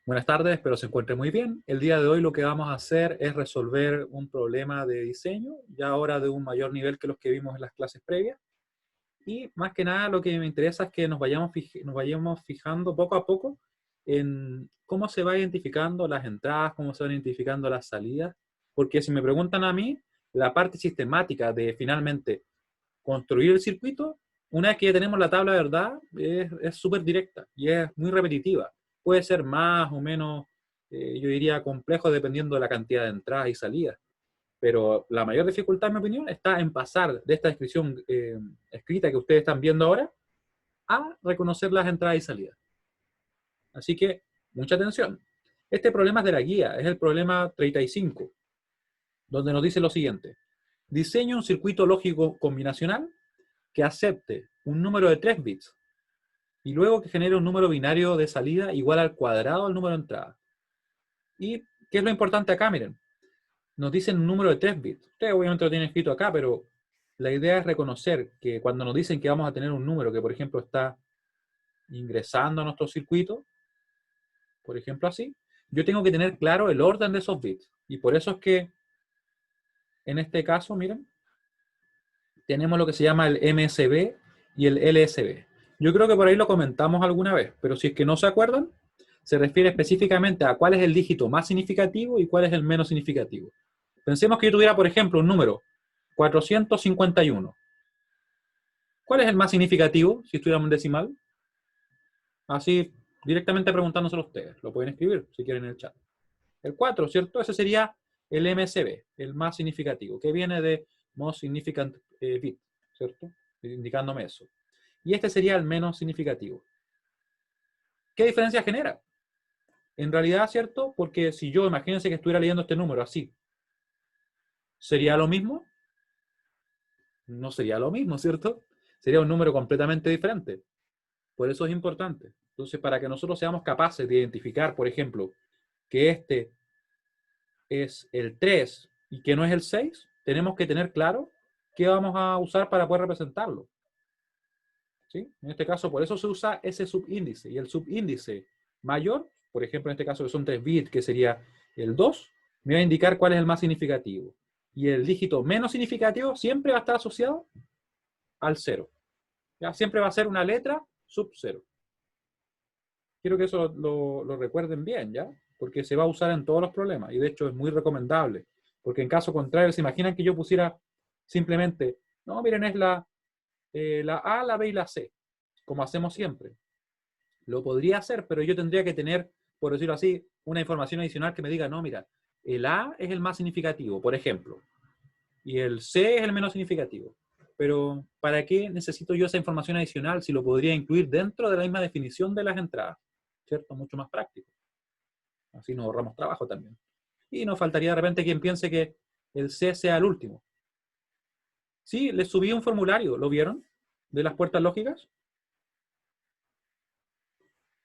Buenas tardes, espero se encuentre muy bien. El día de hoy lo que vamos a hacer es resolver un problema de diseño, ya ahora de un mayor nivel que los que vimos en las clases previas. Y más que nada lo que me interesa es que nos vayamos fijando poco a poco en cómo se va identificando las entradas, cómo se van identificando las salidas. Porque si me preguntan a mí, la parte sistemática de finalmente construir el circuito, una vez que ya tenemos la tabla de verdad, es súper directa y es muy repetitiva. Puede ser más o menos, yo diría, complejo dependiendo de la cantidad de entradas y salidas. Pero la mayor dificultad, en mi opinión, está en pasar de esta descripción escrita que ustedes están viendo ahora a reconocer las entradas y salidas. Así que, mucha atención. Este problema es de la guía, es el problema 35, donde nos dice lo siguiente. Diseña un circuito lógico combinacional que acepte un número de 3 bits y luego que genere un número binario de salida igual al cuadrado del número de entrada. ¿Y qué es lo importante acá? Miren, nos dicen un número de 3 bits. Ustedes obviamente lo tienen escrito acá, pero la idea es reconocer que cuando nos dicen que vamos a tener un número que, por ejemplo, está ingresando a nuestro circuito, por ejemplo así, yo tengo que tener claro el orden de esos bits. Y por eso es que, en este caso, miren, tenemos lo que se llama el MSB y el LSB. Yo creo que por ahí lo comentamos alguna vez, pero si es que no se acuerdan, se refiere específicamente a cuál es el dígito más significativo y cuál es el menos significativo. Pensemos que yo tuviera, por ejemplo, un número 451. ¿Cuál es el más significativo si estuviéramos en decimal? Así, directamente preguntándoselo a ustedes. Lo pueden escribir si quieren en el chat. El 4, ¿cierto? Ese sería el MSB, el más significativo, que viene de Most Significant Bit, ¿cierto? Indicándome eso. Y este sería el menos significativo. ¿Qué diferencia genera? En realidad, ¿cierto? Porque si yo, imagínense que estuviera leyendo este número así, ¿sería lo mismo? No sería lo mismo, ¿cierto? Sería un número completamente diferente. Por eso es importante. Entonces, para que nosotros seamos capaces de identificar, por ejemplo, que este es el 3 y que no es el 6, tenemos que tener claro qué vamos a usar para poder representarlo. ¿Sí? En este caso, por eso se usa ese subíndice. Y el subíndice mayor, por ejemplo, en este caso que son 3 bits, que sería el 2, me va a indicar cuál es el más significativo. Y el dígito menos significativo siempre va a estar asociado al 0. ¿Ya? Siempre va a ser una letra sub 0. Quiero que eso lo recuerden bien, ¿ya? Porque se va a usar en todos los problemas y de hecho es muy recomendable. Porque en caso contrario, se imaginan que yo pusiera simplemente, no, miren, es la A, la B y la C, como hacemos siempre. Lo podría hacer, pero yo tendría que tener, por decirlo así, una información adicional que me diga, no, mira, el A es el más significativo, por ejemplo, y el C es el menos significativo. Pero, ¿para qué necesito yo esa información adicional si lo podría incluir dentro de la misma definición de las entradas? ¿Cierto? Mucho más práctico. Así nos ahorramos trabajo también. Y nos faltaría de repente quien piense que el C sea el último. Sí, les subí un formulario, ¿lo vieron? De las puertas lógicas.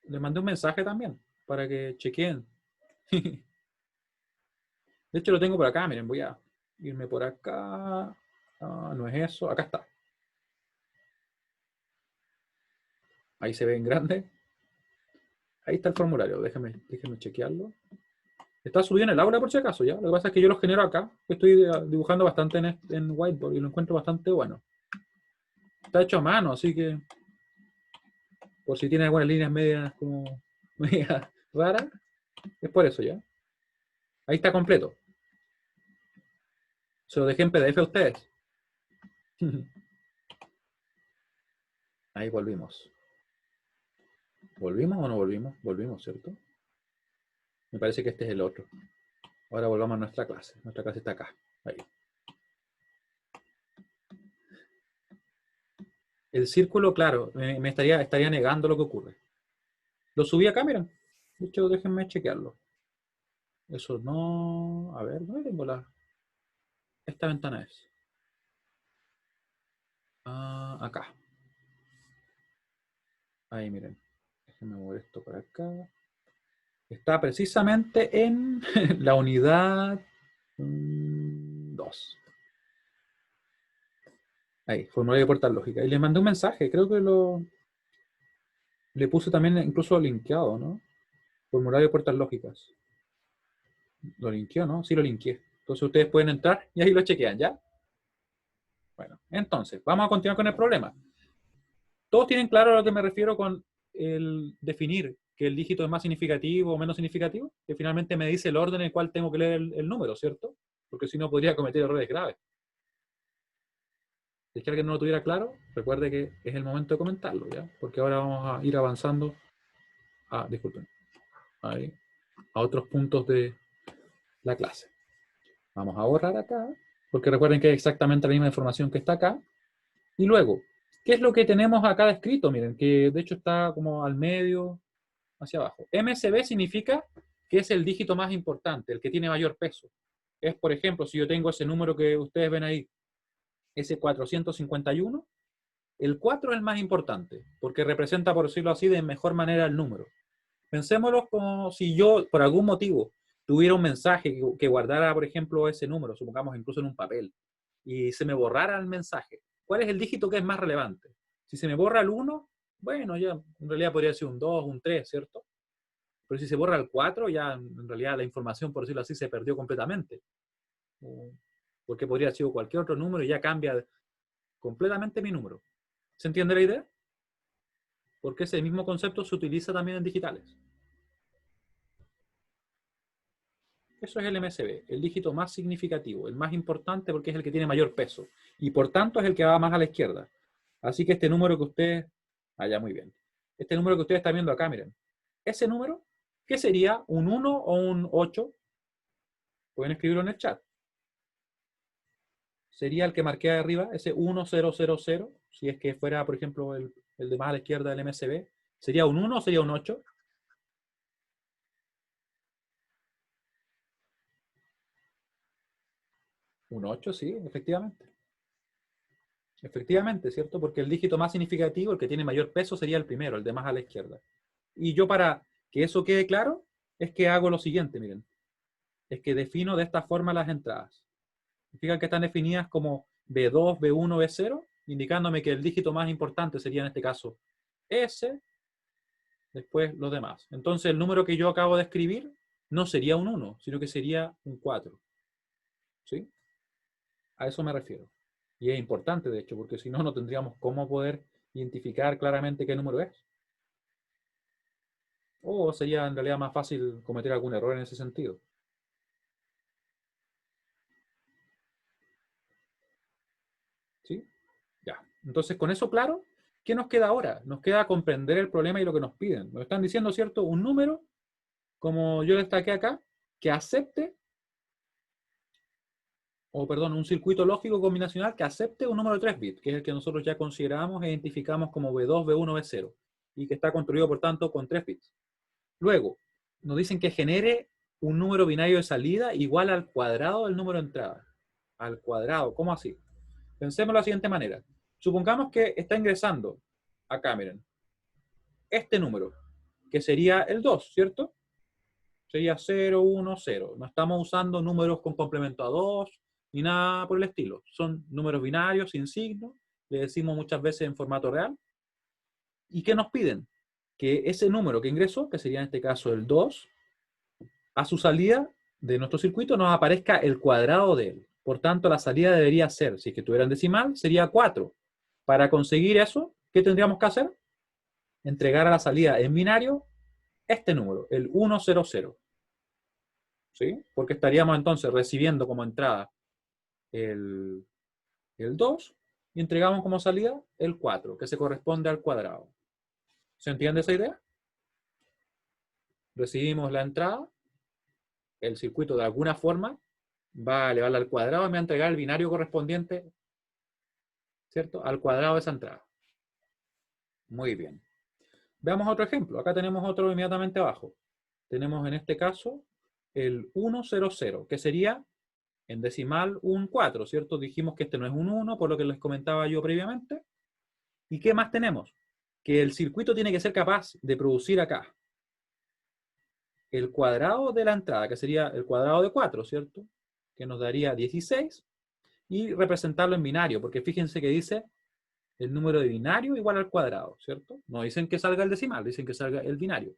Les mandé un mensaje también para que chequeen. De hecho, lo tengo por acá, miren, voy a irme por acá. Ah, no es eso, acá está. Ahí se ve en grande. Ahí está el formulario, déjenme chequearlo. Está subido en el aula por si acaso, ¿ya? Lo que pasa es que yo lo genero acá. Estoy dibujando bastante en whiteboard y lo encuentro bastante bueno. Está hecho a mano, así que por si tiene algunas líneas medias como medias raras, es por eso, ¿ya? Ahí está completo. Se lo dejé en PDF a ustedes. Ahí volvimos. ¿Volvimos o no volvimos? Volvimos, ¿cierto? Me parece que este es el otro. Ahora volvamos a nuestra clase. Nuestra clase está acá. Ahí. El círculo, claro, me estaría negando lo que ocurre. Lo subí acá, miren. De hecho, déjenme chequearlo. Eso no... A ver, ¿dónde tengo la...? Esta ventana es. Ah, acá. Ahí, miren. Déjenme mover esto para acá. Está precisamente en la unidad 2. Ahí, formulario de puertas lógicas. Y les mandé un mensaje, creo que le puse también incluso linkeado, ¿no? Formulario de puertas lógicas. Lo linkeó, ¿no? Sí lo linkeé. Entonces ustedes pueden entrar y ahí lo chequean, ¿ya? Bueno, entonces, vamos a continuar con el problema. ¿Todos tienen claro a lo que me refiero con el definir que el dígito es más significativo o menos significativo? Que finalmente me dice el orden en el cual tengo que leer el número, ¿cierto? Porque si no podría cometer errores graves. Si es que alguien no lo tuviera claro, recuerde que es el momento de comentarlo, ¿ya? Porque ahora vamos a ir avanzando disculpen, ahí, a otros puntos de la clase. Vamos a borrar acá, porque recuerden que es exactamente la misma información que está acá. Y luego, ¿qué es lo que tenemos acá descrito? Miren, que de hecho está como al medio, hacia abajo. MSB significa que es el dígito más importante, el que tiene mayor peso. Es, por ejemplo, si yo tengo ese número que ustedes ven ahí, ese 451, el 4 es el más importante, porque representa, por decirlo así, de mejor manera el número. Pensémoslo como si yo, por algún motivo, tuviera un mensaje que guardara, por ejemplo, ese número, supongamos incluso en un papel, y se me borrara el mensaje. ¿Cuál es el dígito que es más relevante? Si se me borra el 1, bueno, ya en realidad podría ser un 2, un 3, ¿cierto? Pero si se borra el 4, ya en realidad la información, por decirlo así, se perdió completamente. Porque podría haber sido cualquier otro número y ya cambia completamente mi número. ¿Se entiende la idea? Porque ese mismo concepto se utiliza también en digitales. Eso es el MSB, el dígito más significativo, el más importante porque es el que tiene mayor peso. Y por tanto es el que va más a la izquierda. Así que este número que ustedes... ya muy bien. Este número que ustedes están viendo acá, miren. Ese número, ¿qué sería? ¿Un 1 o un 8? Pueden escribirlo en el chat. Sería el que marqué arriba, ese 1000, si es que fuera, por ejemplo, el de más a la izquierda del MSB. ¿Sería un 1 o sería un 8? Un 8, sí, efectivamente. Efectivamente, ¿cierto? Porque el dígito más significativo, el que tiene mayor peso, sería el primero, el de más a la izquierda. Y yo para que eso quede claro, es que hago lo siguiente, miren. Es que defino de esta forma las entradas. Fijan que están definidas como B2, B1, B0, indicándome que el dígito más importante sería en este caso S, después los demás. Entonces el número que yo acabo de escribir no sería un 1, sino que sería un 4. ¿Sí? A eso me refiero. Y es importante, de hecho, porque si no, no tendríamos cómo poder identificar claramente qué número es. O sería en realidad más fácil cometer algún error en ese sentido. ¿Sí? Ya. Entonces, con eso claro, ¿qué nos queda ahora? Nos queda comprender el problema y lo que nos piden. Nos están diciendo, ¿cierto? Un número, como yo destaqué acá, que acepte, o perdón, un circuito lógico combinacional que acepte un número de 3 bits, que es el que nosotros ya consideramos e identificamos como B2, B1, B0, y que está construido, por tanto, con 3 bits. Luego, nos dicen que genere un número binario de salida igual al cuadrado del número de entrada. Al cuadrado, ¿cómo así? Pensemos de la siguiente manera. Supongamos que está ingresando acá, miren, este número, que sería el 2, ¿cierto? Sería 0, 1, 0. No estamos usando números con complemento a 2 ni nada por el estilo. Son números binarios, sin signo, le decimos muchas veces en formato real. ¿Y qué nos piden? Que ese número que ingresó, que sería en este caso el 2, a su salida de nuestro circuito nos aparezca el cuadrado de él. Por tanto, la salida debería ser, si es que tuviera en decimal, sería 4. Para conseguir eso, ¿qué tendríamos que hacer? Entregar a la salida en binario este número, el 100. ¿Sí? Porque estaríamos entonces recibiendo como entrada el 2 y entregamos como salida el 4, que se corresponde al cuadrado. ¿Se entiende esa idea? Recibimos la entrada, el circuito de alguna forma va a elevarla al cuadrado y me va a entregar el binario correspondiente, ¿cierto?, al cuadrado de esa entrada. Muy bien. Veamos otro ejemplo. Acá tenemos otro inmediatamente abajo. Tenemos en este caso el 100, que sería en decimal un 4, ¿cierto? Dijimos que este no es un 1, por lo que les comentaba yo previamente. ¿Y qué más tenemos? Que el circuito tiene que ser capaz de producir acá el cuadrado de la entrada, que sería el cuadrado de 4, ¿cierto? Que nos daría 16, y representarlo en binario, porque fíjense que dice el número de binario igual al cuadrado, ¿cierto? No dicen que salga el decimal, dicen que salga el binario.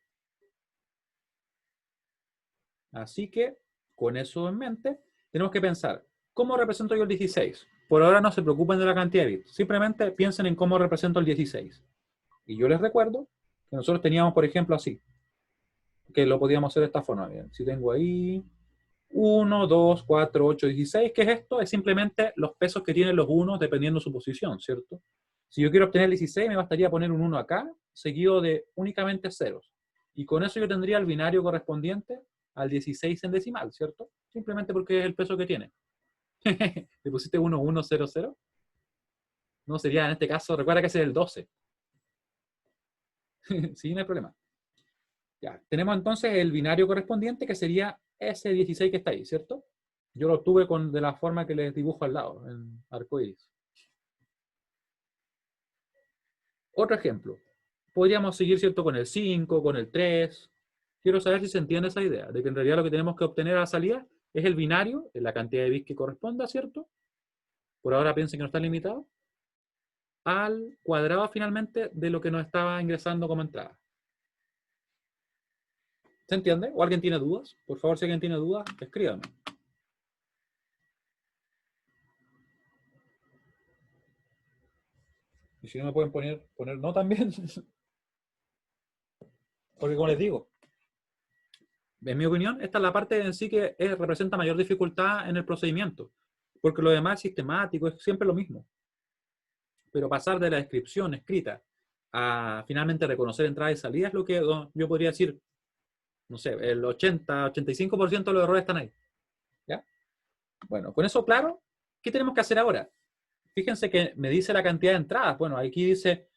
Así que, con eso en mente, tenemos que pensar, ¿cómo represento yo el 16? Por ahora no se preocupen de la cantidad de bits, simplemente piensen en cómo represento el 16. Y yo les recuerdo que nosotros teníamos, por ejemplo, así, que lo podíamos hacer de esta forma. Bien, si tengo ahí 1, 2, 4, 8, 16, ¿qué es esto? Es simplemente los pesos que tienen los unos dependiendo de su posición, ¿cierto? Si yo quiero obtener el 16, me bastaría poner un 1 acá, seguido de únicamente ceros. Y con eso yo tendría el binario correspondiente al 16 en decimal, ¿cierto? Simplemente porque es el peso que tiene. ¿Le pusiste 1, 1, 0, 0? No, sería en este caso, recuerda que ese es el 12. Sí, no hay problema. Ya, tenemos entonces el binario correspondiente que sería ese 16 que está ahí, ¿cierto? Yo lo obtuve de la forma que les dibujo al lado, en arcoíris. Otro ejemplo. Podríamos seguir, ¿cierto?, con el 5, con el 3. Quiero saber si se entiende esa idea, de que en realidad lo que tenemos que obtener a la salida es el binario, la cantidad de bits que corresponda, ¿cierto? Por ahora piensen que no está limitado, al cuadrado finalmente de lo que nos estaba ingresando como entrada. ¿Se entiende? ¿O alguien tiene dudas? Por favor, si alguien tiene dudas, escríbame. Y si no me pueden poner no también. Porque como les digo, en mi opinión, esta es la parte en sí que representa mayor dificultad en el procedimiento. Porque lo demás es sistemático, es siempre lo mismo. Pero pasar de la descripción escrita a finalmente reconocer entradas y salidas es lo que yo podría decir, no sé, el 80-85% de los errores están ahí. ¿Ya? Bueno, con eso claro, ¿qué tenemos que hacer ahora? Fíjense que me dice la cantidad de entradas. Bueno, aquí dice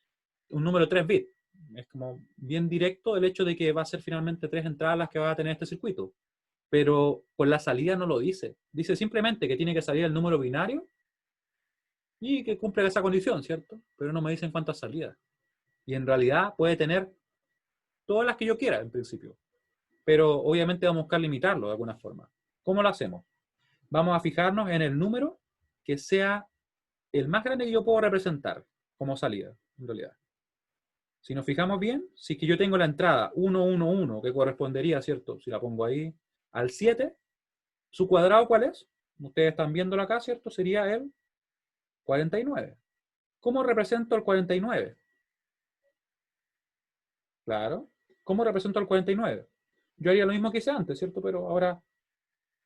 un número 3 bits. Es como bien directo el hecho de que va a ser finalmente 3 entradas las que va a tener este circuito. Pero con la salida no lo dice. Dice simplemente que tiene que salir el número binario y que cumple esa condición, ¿cierto? Pero no me dicen cuántas salidas. Y en realidad puede tener todas las que yo quiera, en principio. Pero obviamente vamos a buscar limitarlo de alguna forma. ¿Cómo lo hacemos? Vamos a fijarnos en el número que sea el más grande que yo puedo representar como salida, en realidad. Si nos fijamos bien, si es que yo tengo la entrada 111, que correspondería, ¿cierto? Si la pongo ahí, al 7, ¿su cuadrado cuál es? Ustedes están viéndolo acá, ¿cierto? Sería el 49. ¿Cómo represento el 49? Claro. ¿Cómo represento el 49? Yo haría lo mismo que hice antes, ¿cierto? Pero ahora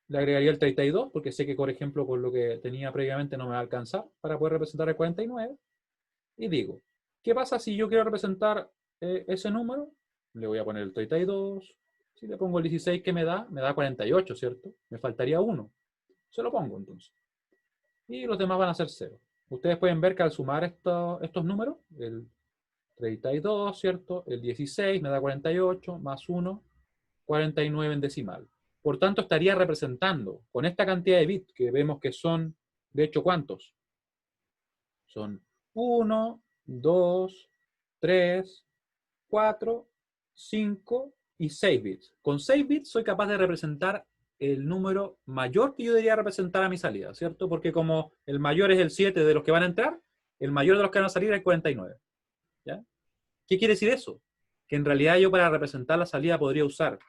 le agregaría el 32, porque sé que, por ejemplo, con lo que tenía previamente no me va a alcanzar para poder representar el 49. Y digo, ¿qué pasa si yo quiero representar ese número? Le voy a poner el 32. Si le pongo el 16, ¿qué me da? Me da 48, ¿cierto? Me faltaría 1. Se lo pongo entonces. Y los demás van a ser 0. Ustedes pueden ver que al sumar estos números, el 32, ¿cierto? El 16 me da 48, más 1, 49 en decimal. Por tanto, estaría representando con esta cantidad de bits, que vemos que son, de hecho, ¿cuántos? Son 1, 2, 3, 4, 5 y 6 bits. Con 6 bits soy capaz de representar el número mayor que yo debería representar a mi salida, ¿cierto? Porque como el mayor es el 7 de los que van a entrar, el mayor de los que van a salir es el 49. ¿Ya? ¿Qué quiere decir eso? Que en realidad yo para representar la salida podría usar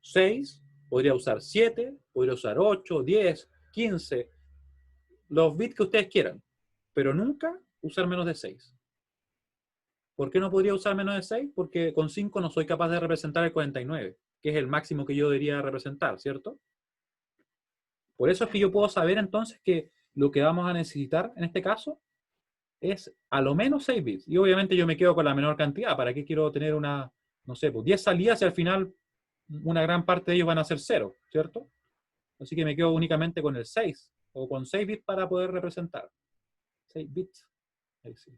6, podría usar 7, podría usar 8, 10, 15, los bits que ustedes quieran, pero nunca usar menos de 6. ¿Por qué no podría usar menos de 6? Porque con 5 no soy capaz de representar el 49, que es el máximo que yo debería representar, ¿cierto? Por eso es que yo puedo saber entonces que lo que vamos a necesitar en este caso es a lo menos 6 bits. Y obviamente yo me quedo con la menor cantidad. ¿Para qué quiero tener no sé, pues 10 salidas y al final una gran parte de ellos van a ser 0, ¿cierto? Así que me quedo únicamente con el 6 o con 6 bits para poder representar. 6 bits. Ahí sí.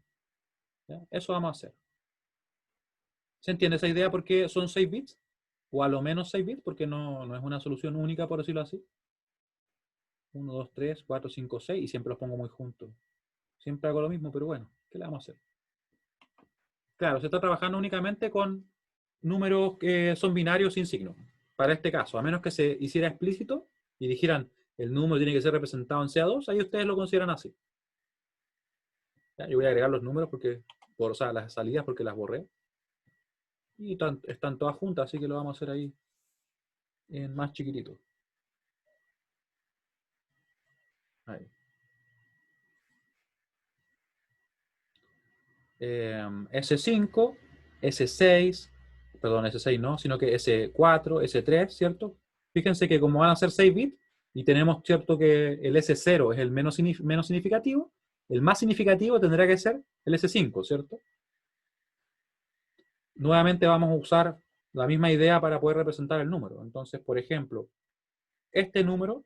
¿Ya? Eso vamos a hacer. ¿Se entiende esa idea por qué son 6 bits? O a lo menos 6 bits, porque no es una solución única, por decirlo así. 1, 2, 3, 4, 5, 6, y siempre los pongo muy juntos. Siempre hago lo mismo, pero bueno, ¿qué le vamos a hacer? Claro, se está trabajando únicamente con números que son binarios sin signo. Para este caso, a menos que se hiciera explícito y dijeran el número tiene que ser representado en CA2, ahí ustedes lo consideran así. ¿Ya? Yo voy a agregar los números o sea, las salidas porque las borré. Y están todas juntas, así que lo vamos a hacer ahí en más chiquitito. Ahí. S5, S6, perdón, S6 no, sino que S4, S3, ¿cierto? Fíjense que como van a ser 6 bits, y tenemos, ¿cierto?, que el S0 es el menos significativo, el más significativo tendrá que ser el S5, ¿cierto? Nuevamente vamos a usar la misma idea para poder representar el número. Entonces, por ejemplo, este número,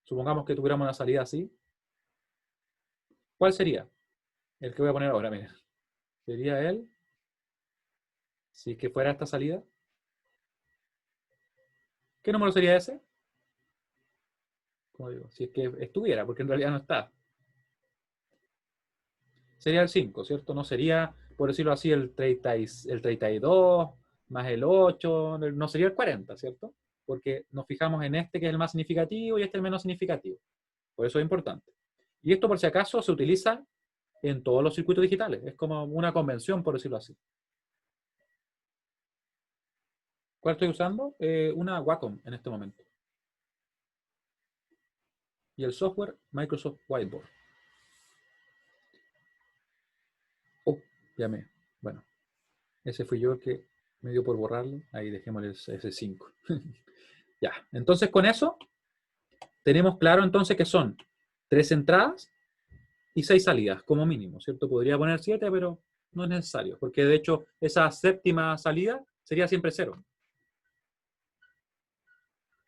supongamos que tuviéramos una salida así, ¿cuál sería? El que voy a poner ahora, miren. Sería el, si es que fuera esta salida, ¿qué número sería ese? Como digo, si es que estuviera, porque en realidad no está. Sería el 5, ¿cierto? No sería, por decirlo así, el 32 más el 8, no sería el 40, ¿cierto? Porque nos fijamos en este que es el más significativo y este el menos significativo. Por eso es importante. Y esto, por si acaso, se utiliza en todos los circuitos digitales. Es como una convención, por decirlo así. ¿Cuál estoy usando? Una Wacom en este momento. Y el software, Microsoft Whiteboard. Oh, ya me. Bueno, ese fui yo el que me dio por borrarlo. Ahí dejémosle ese 5. Ya, entonces con eso tenemos claro entonces que son 3 entradas y 6 salidas, como mínimo, ¿cierto? Podría poner 7, pero no es necesario, porque de hecho esa séptima salida sería siempre 0.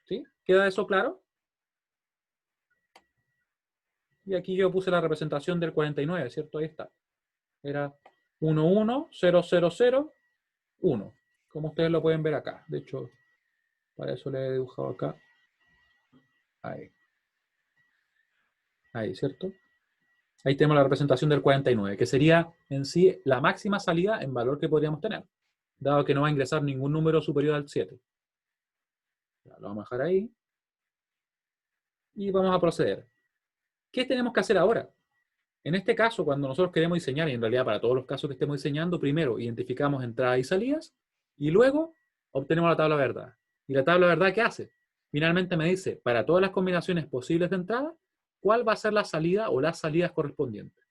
¿Sí? ¿Queda eso claro? Y aquí yo puse la representación del 49, ¿cierto? Ahí está. Era 1, 1, 0, 0, 0, 1. Como ustedes lo pueden ver acá. De hecho, para eso le he dibujado acá. Ahí. Ahí, ¿cierto? Ahí tenemos la representación del 49, que sería en sí la máxima salida en valor que podríamos tener, dado que no va a ingresar ningún número superior al 7. Ya, lo vamos a dejar ahí. Y vamos a proceder. ¿Qué tenemos que hacer ahora? En este caso, cuando nosotros queremos diseñar, y en realidad para todos los casos que estemos diseñando, primero identificamos entradas y salidas, y luego obtenemos la tabla verdad. ¿Y la tabla verdad qué hace? Finalmente me dice, para todas las combinaciones posibles de entrada, cuál va a ser la salida o las salidas correspondientes.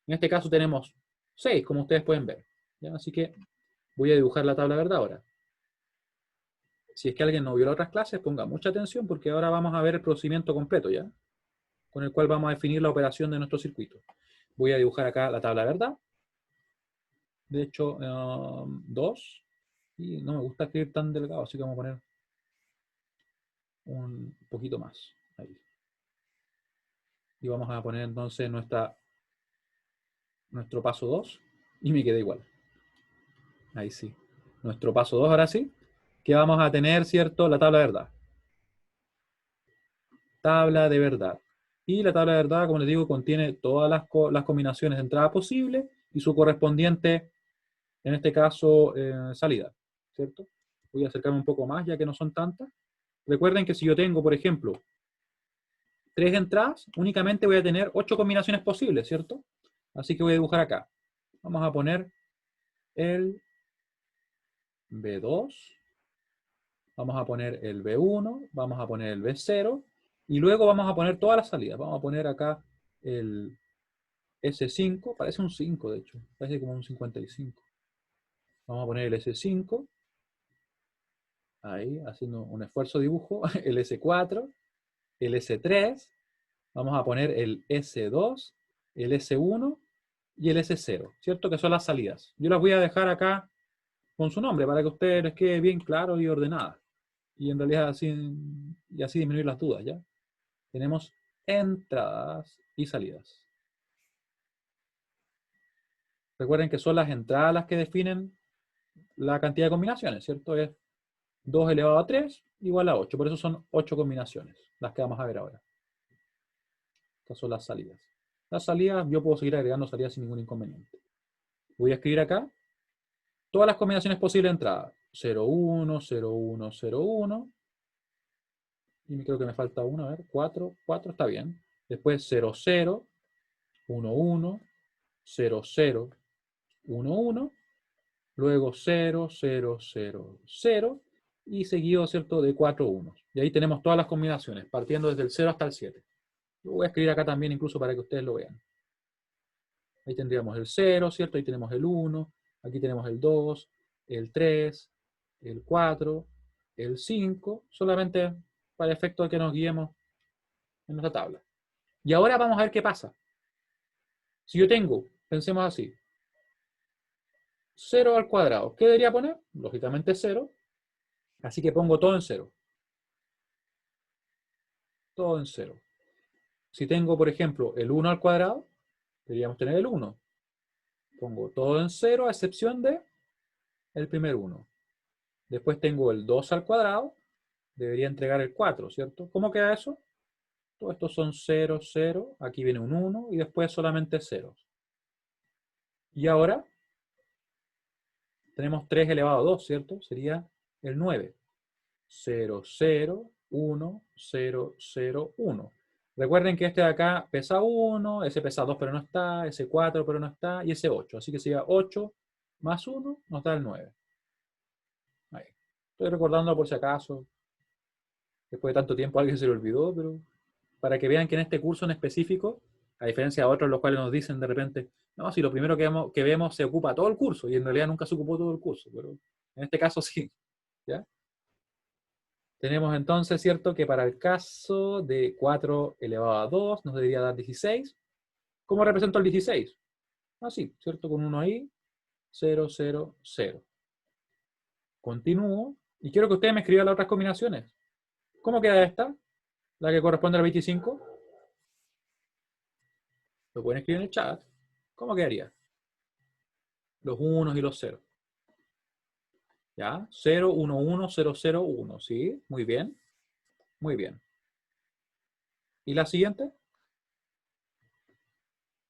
En este caso tenemos 6, como ustedes pueden ver. ¿Ya? Así que voy a dibujar la tabla verdad ahora. Si es que alguien no vio las otras clases, ponga mucha atención porque ahora vamos a ver el procedimiento completo, ¿ya? Con el cual vamos a definir la operación de nuestro circuito. Voy a dibujar acá la tabla verdad. De hecho, 2. Y no me gusta escribir tan delgado, así que vamos a poner un poquito más. Ahí. Y vamos a poner entonces nuestro paso 2. Y me queda igual. Ahí sí. Nuestro paso 2 ahora sí. Que vamos a tener, ¿cierto? La tabla de verdad. Tabla de verdad. Y la tabla de verdad, como les digo, contiene todas las combinaciones de entrada posible y su correspondiente, en este caso, salida. ¿Cierto? Voy a acercarme un poco más, ya que no son tantas. Recuerden que si yo tengo, por ejemplo, 3 entradas, únicamente voy a tener 8 combinaciones posibles, ¿cierto? Así que voy a dibujar acá. Vamos a poner el B2, vamos a poner el B1, vamos a poner el B0, y luego vamos a poner todas las salidas. Vamos a poner acá el S5, parece un 5 de hecho, parece como un 55. Vamos a poner el S5, ahí, haciendo un esfuerzo de dibujo, el S4, el S3, vamos a poner el S2, el S1 y el S0, ¿cierto? Que son las salidas. Yo las voy a dejar acá con su nombre para que a ustedes les quede bien claro y ordenada. Y en realidad así disminuir las dudas, ¿ya? Tenemos entradas y salidas. Recuerden que son las entradas las que definen la cantidad de combinaciones, ¿cierto? Es 2 elevado a 3 igual a 8. Por eso son 8 combinaciones, las que vamos a ver ahora. Estas son las salidas. Las salidas, yo puedo seguir agregando salidas sin ningún inconveniente. Voy a escribir acá todas las combinaciones posibles de entrada. 0, 1, 0, 1, 0, 1. Y creo que me falta una, a ver, 4, 4 está bien. Después 0, 0, 1, 1, 0, 0, 1, 1. Luego 0, 0, 0, 0. y seguido, ¿cierto?, de 4 unos. Y ahí tenemos todas las combinaciones, partiendo desde el 0 hasta el 7. Lo voy a escribir acá también incluso para que ustedes lo vean. Ahí tendríamos el 0, ¿cierto? Ahí tenemos el 1, aquí tenemos el 2, el 3, el 4, el 5, solamente para el efecto de que nos guiemos en nuestra tabla. Y ahora vamos a ver qué pasa. Si yo tengo, pensemos así, 0 al cuadrado, ¿qué debería poner? Lógicamente 0, así que pongo todo en 0. Todo en 0. Si tengo, por ejemplo, el 1 al cuadrado, deberíamos tener el 1. Pongo todo en 0 a excepción de el primer 1. Después tengo el 2 al cuadrado, debería entregar el 4, ¿cierto? ¿Cómo queda eso? Todos estos son 0, 0, aquí viene un 1 y después solamente ceros. Y ahora tenemos 3 elevado a 2, ¿cierto? Sería el 9. 0, 0, 1, 0, 0, 1. Recuerden que este de acá pesa 1, ese pesa 2 pero no está, ese 4 pero no está, y ese 8. Así que sería 8 más 1 nos da el 9. Ahí. Estoy recordando por si acaso. Después de tanto tiempo alguien se le olvidó, pero para que vean que en este curso en específico, a diferencia de otros los cuales nos dicen de repente, no, si lo primero que vemos se ocupa todo el curso, y en realidad nunca se ocupó todo el curso, pero en este caso sí. ¿Ya? Tenemos entonces, ¿cierto?, que para el caso de 4 elevado a 2 nos debería dar 16. ¿Cómo represento el 16? Así, ¿cierto? Con 1 ahí, 0, 0, 0. Continúo y quiero que ustedes me escriban las otras combinaciones. ¿Cómo queda esta? La que corresponde al 25. Lo pueden escribir en el chat. ¿Cómo quedaría? Los unos y los ceros. ¿Ya? 0, 1, 1, 0, 0, 1. ¿Sí? Muy bien. Muy bien. ¿Y la siguiente?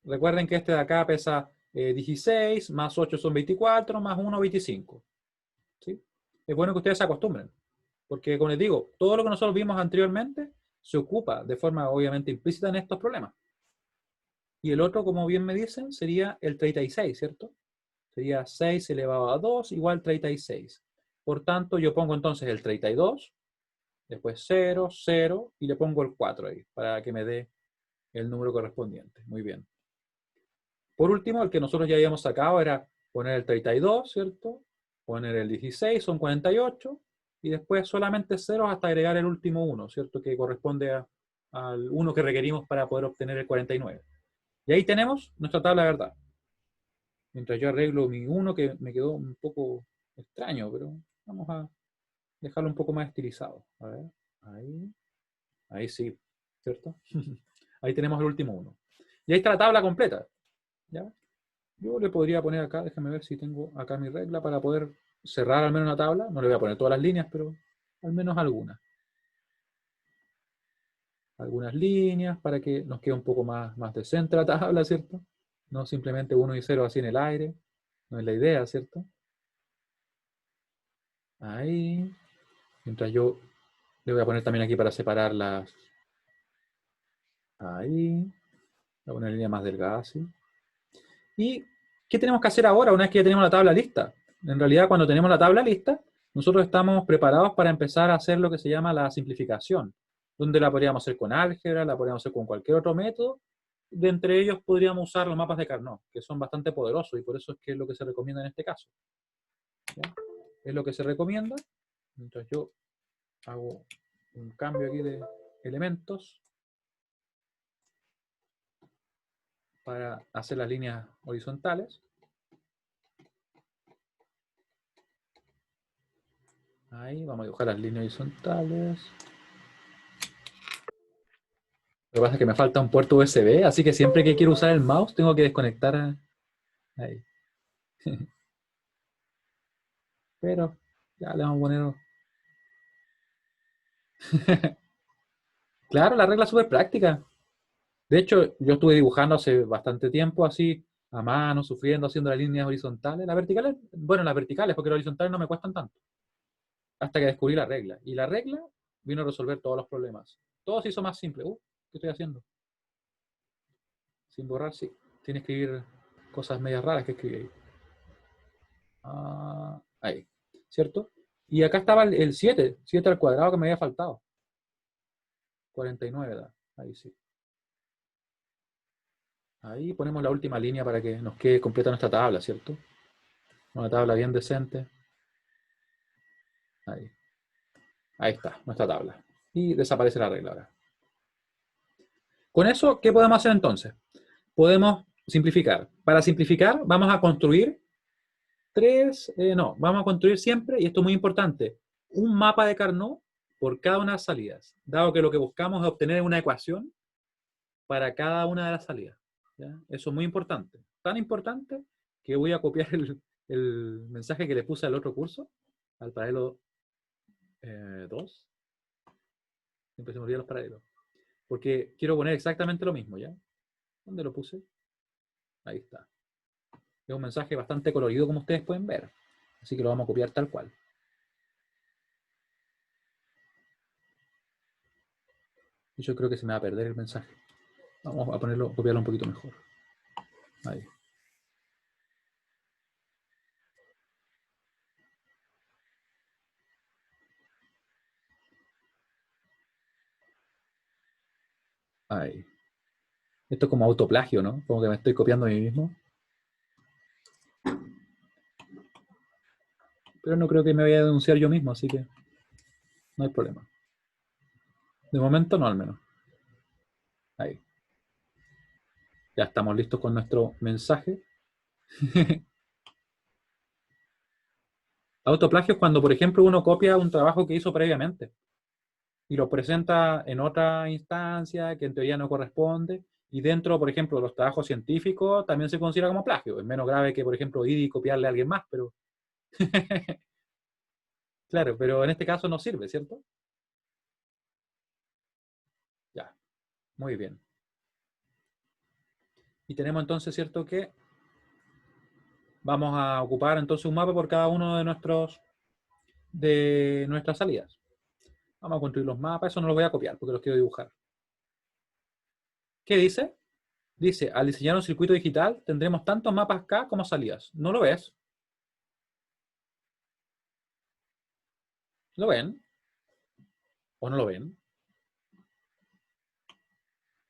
Recuerden que este de acá pesa 16, más 8 son 24, más 1, 25. ¿Sí? Es bueno que ustedes se acostumbren. Porque, como les digo, todo lo que nosotros vimos anteriormente se ocupa de forma obviamente implícita en estos problemas. Y el otro, como bien me dicen, sería el 36, ¿cierto? Sería 6 elevado a 2 igual 36. Por tanto, yo pongo entonces el 32, después 0, 0, y le pongo el 4 ahí, para que me dé el número correspondiente. Muy bien. Por último, el que nosotros ya habíamos sacado era poner el 32, ¿cierto? Poner el 16, son 48, y después solamente 0 hasta agregar el último 1, ¿cierto? Que corresponde al 1 que requerimos para poder obtener el 49. Y ahí tenemos nuestra tabla de verdad. Mientras yo arreglo mi 1, que me quedó un poco extraño, pero vamos a dejarlo un poco más estilizado. A ver, ahí sí, ¿cierto? Ahí tenemos el último 1. Y ahí está la tabla completa, ¿ya? Yo le podría poner acá, déjame ver si tengo acá mi regla para poder cerrar al menos una tabla. No le voy a poner todas las líneas, pero al menos algunas. Algunas líneas para que nos quede un poco más decente la tabla, ¿cierto? No simplemente 1 y 0 así en el aire. No es la idea, ¿cierto? Ahí. Mientras yo le voy a poner también aquí para separar las. Ahí. Voy a poner una línea más delgada, ¿sí? ¿Y qué tenemos que hacer ahora una vez que ya tenemos la tabla lista? En realidad, cuando tenemos la tabla lista, nosotros estamos preparados para empezar a hacer lo que se llama la simplificación, donde la podríamos hacer con álgebra, la podríamos hacer con cualquier otro método. De entre ellos podríamos usar los mapas de Carnot, que son bastante poderosos y por eso es que es lo que se recomienda en este caso. ¿Ya? Es lo que se recomienda. Entonces yo hago un cambio aquí de elementos para hacer las líneas horizontales. Ahí, vamos a dibujar las líneas horizontales. Lo que pasa es que me falta un puerto USB, así que siempre que quiero usar el mouse tengo que desconectar ahí. Pero ya le vamos a poner. Claro, la regla es súper práctica. De hecho, yo estuve dibujando hace bastante tiempo así, a mano, sufriendo, haciendo las líneas horizontales. Las verticales, bueno, las verticales, porque las horizontales no me cuestan tanto. Hasta que descubrí la regla. Y la regla vino a resolver todos los problemas. Todo se hizo más simple. ¿Qué estoy haciendo? Sin borrar, sí. Tiene que escribir cosas medias raras que escribí ahí. Ahí. ¿Cierto? Y acá estaba el 7, 7 al cuadrado que me había faltado. 49 da, ahí sí. Ahí ponemos la última línea para que nos quede completa nuestra tabla, ¿cierto? Una tabla bien decente. Ahí. Ahí está, nuestra tabla. Y desaparece la regla ahora. Con eso, ¿qué podemos hacer entonces? Podemos simplificar. Para simplificar, vamos a construir vamos a construir siempre, y esto es muy importante, un mapa de Carnot por cada una de las salidas, dado que lo que buscamos es obtener una ecuación para cada una de las salidas. ¿Ya? Eso es muy importante. Tan importante que voy a copiar el mensaje que le puse al otro curso, al paralelo 2. Siempre se me olvidan los paralelos. Porque quiero poner exactamente lo mismo, ¿ya? ¿Dónde lo puse? Ahí está. Es un mensaje bastante colorido, como ustedes pueden ver. Así que lo vamos a copiar tal cual. Y yo creo que se me va a perder el mensaje. Vamos a ponerlo, copiarlo un poquito mejor. Ahí. Ahí. Esto es como autoplagio, ¿no? Como que me estoy copiando a mí mismo. Pero no creo que me vaya a denunciar yo mismo, así que no hay problema. De momento no, al menos. Ahí. Ya estamos listos con nuestro mensaje. Autoplagio es cuando, por ejemplo, uno copia un trabajo que hizo previamente y lo presenta en otra instancia que en teoría no corresponde. Y dentro, por ejemplo, de los trabajos científicos también se considera como plagio. Es menos grave que, por ejemplo, ir y copiarle a alguien más, pero claro, pero en este caso no sirve, ¿cierto? Ya, muy bien. Y tenemos entonces, ¿cierto? Que vamos a ocupar entonces un mapa por cada uno de nuestras salidas. Vamos a construir los mapas, eso no los voy a copiar porque los quiero dibujar. ¿Qué dice? Dice, al diseñar un circuito digital tendremos tantos mapas K como salidas. ¿No lo ves? ¿Lo ven? ¿O no lo ven?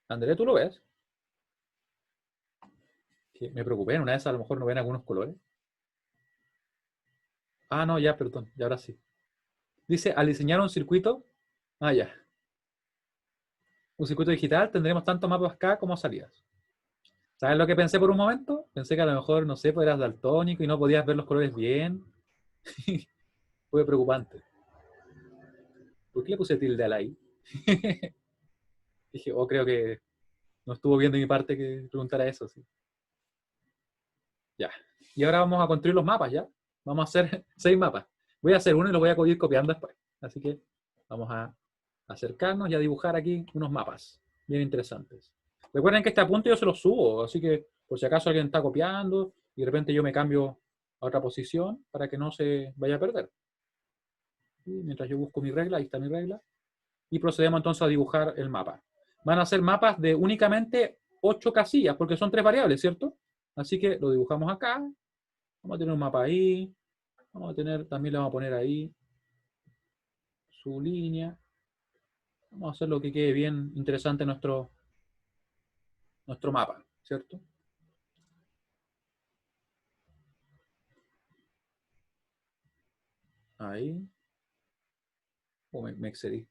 André, ¿tú lo ves? Que me preocupé, en una de esas a lo mejor no ven algunos colores. Ah, no, ya, perdón, ya ahora sí. Dice, al diseñar un circuito, ya, un circuito digital tendremos tantos mapas K como salidas. ¿Sabes lo que pensé por un momento? Pensé que a lo mejor, no sé, pues eras daltónico y no podías ver los colores bien. Fue preocupante. ¿Por qué le puse tilde a la I? Dije, creo que no estuvo bien de mi parte que preguntara eso, sí. Ya. Y ahora vamos a construir los mapas, ¿ya? Vamos a hacer 6 mapas. Voy a hacer uno y lo voy a ir copiando después. Así que vamos a acercarnos y a dibujar aquí unos mapas bien interesantes. Recuerden que este apunte yo se los subo, así que por si acaso alguien está copiando y de repente yo me cambio a otra posición para que no se vaya a perder. Y mientras yo busco mi regla, ahí está mi regla. Y procedemos entonces a dibujar el mapa. Van a ser mapas de únicamente 8 casillas, porque son 3 variables, ¿cierto? Así que lo dibujamos acá. Vamos a tener un mapa ahí. Vamos a tener, también le vamos a poner ahí su línea. Vamos a hacer lo que quede bien interesante nuestro mapa, ¿cierto? Ahí. Me excedí.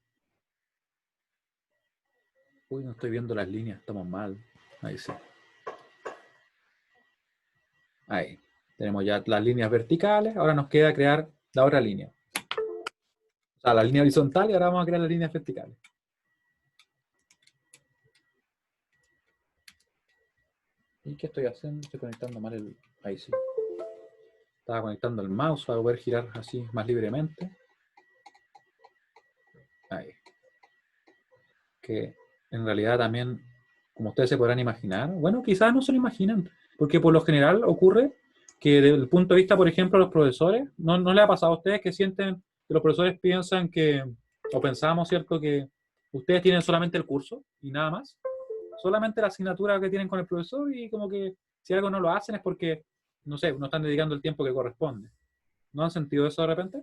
Uy, no estoy viendo las líneas, estamos mal. Ahí sí. Ahí. Tenemos ya las líneas verticales. Ahora nos queda crear la otra línea. O sea, la línea horizontal y ahora vamos a crear las líneas verticales. ¿Y qué estoy haciendo? Estoy conectando mal el... Ahí sí. Estaba conectando el mouse para poder girar así más libremente. Ahí. Que en realidad también, como ustedes se podrán imaginar, bueno, quizás no se lo imaginan, porque por lo general ocurre que desde el punto de vista, por ejemplo, de los profesores, ¿no le ha pasado a ustedes que sienten que los profesores piensan que, o pensamos, ¿cierto?, que ustedes tienen solamente el curso y nada más? Solamente la asignatura que tienen con el profesor y como que si algo no lo hacen es porque, no sé, no están dedicando el tiempo que corresponde. ¿No han sentido eso de repente?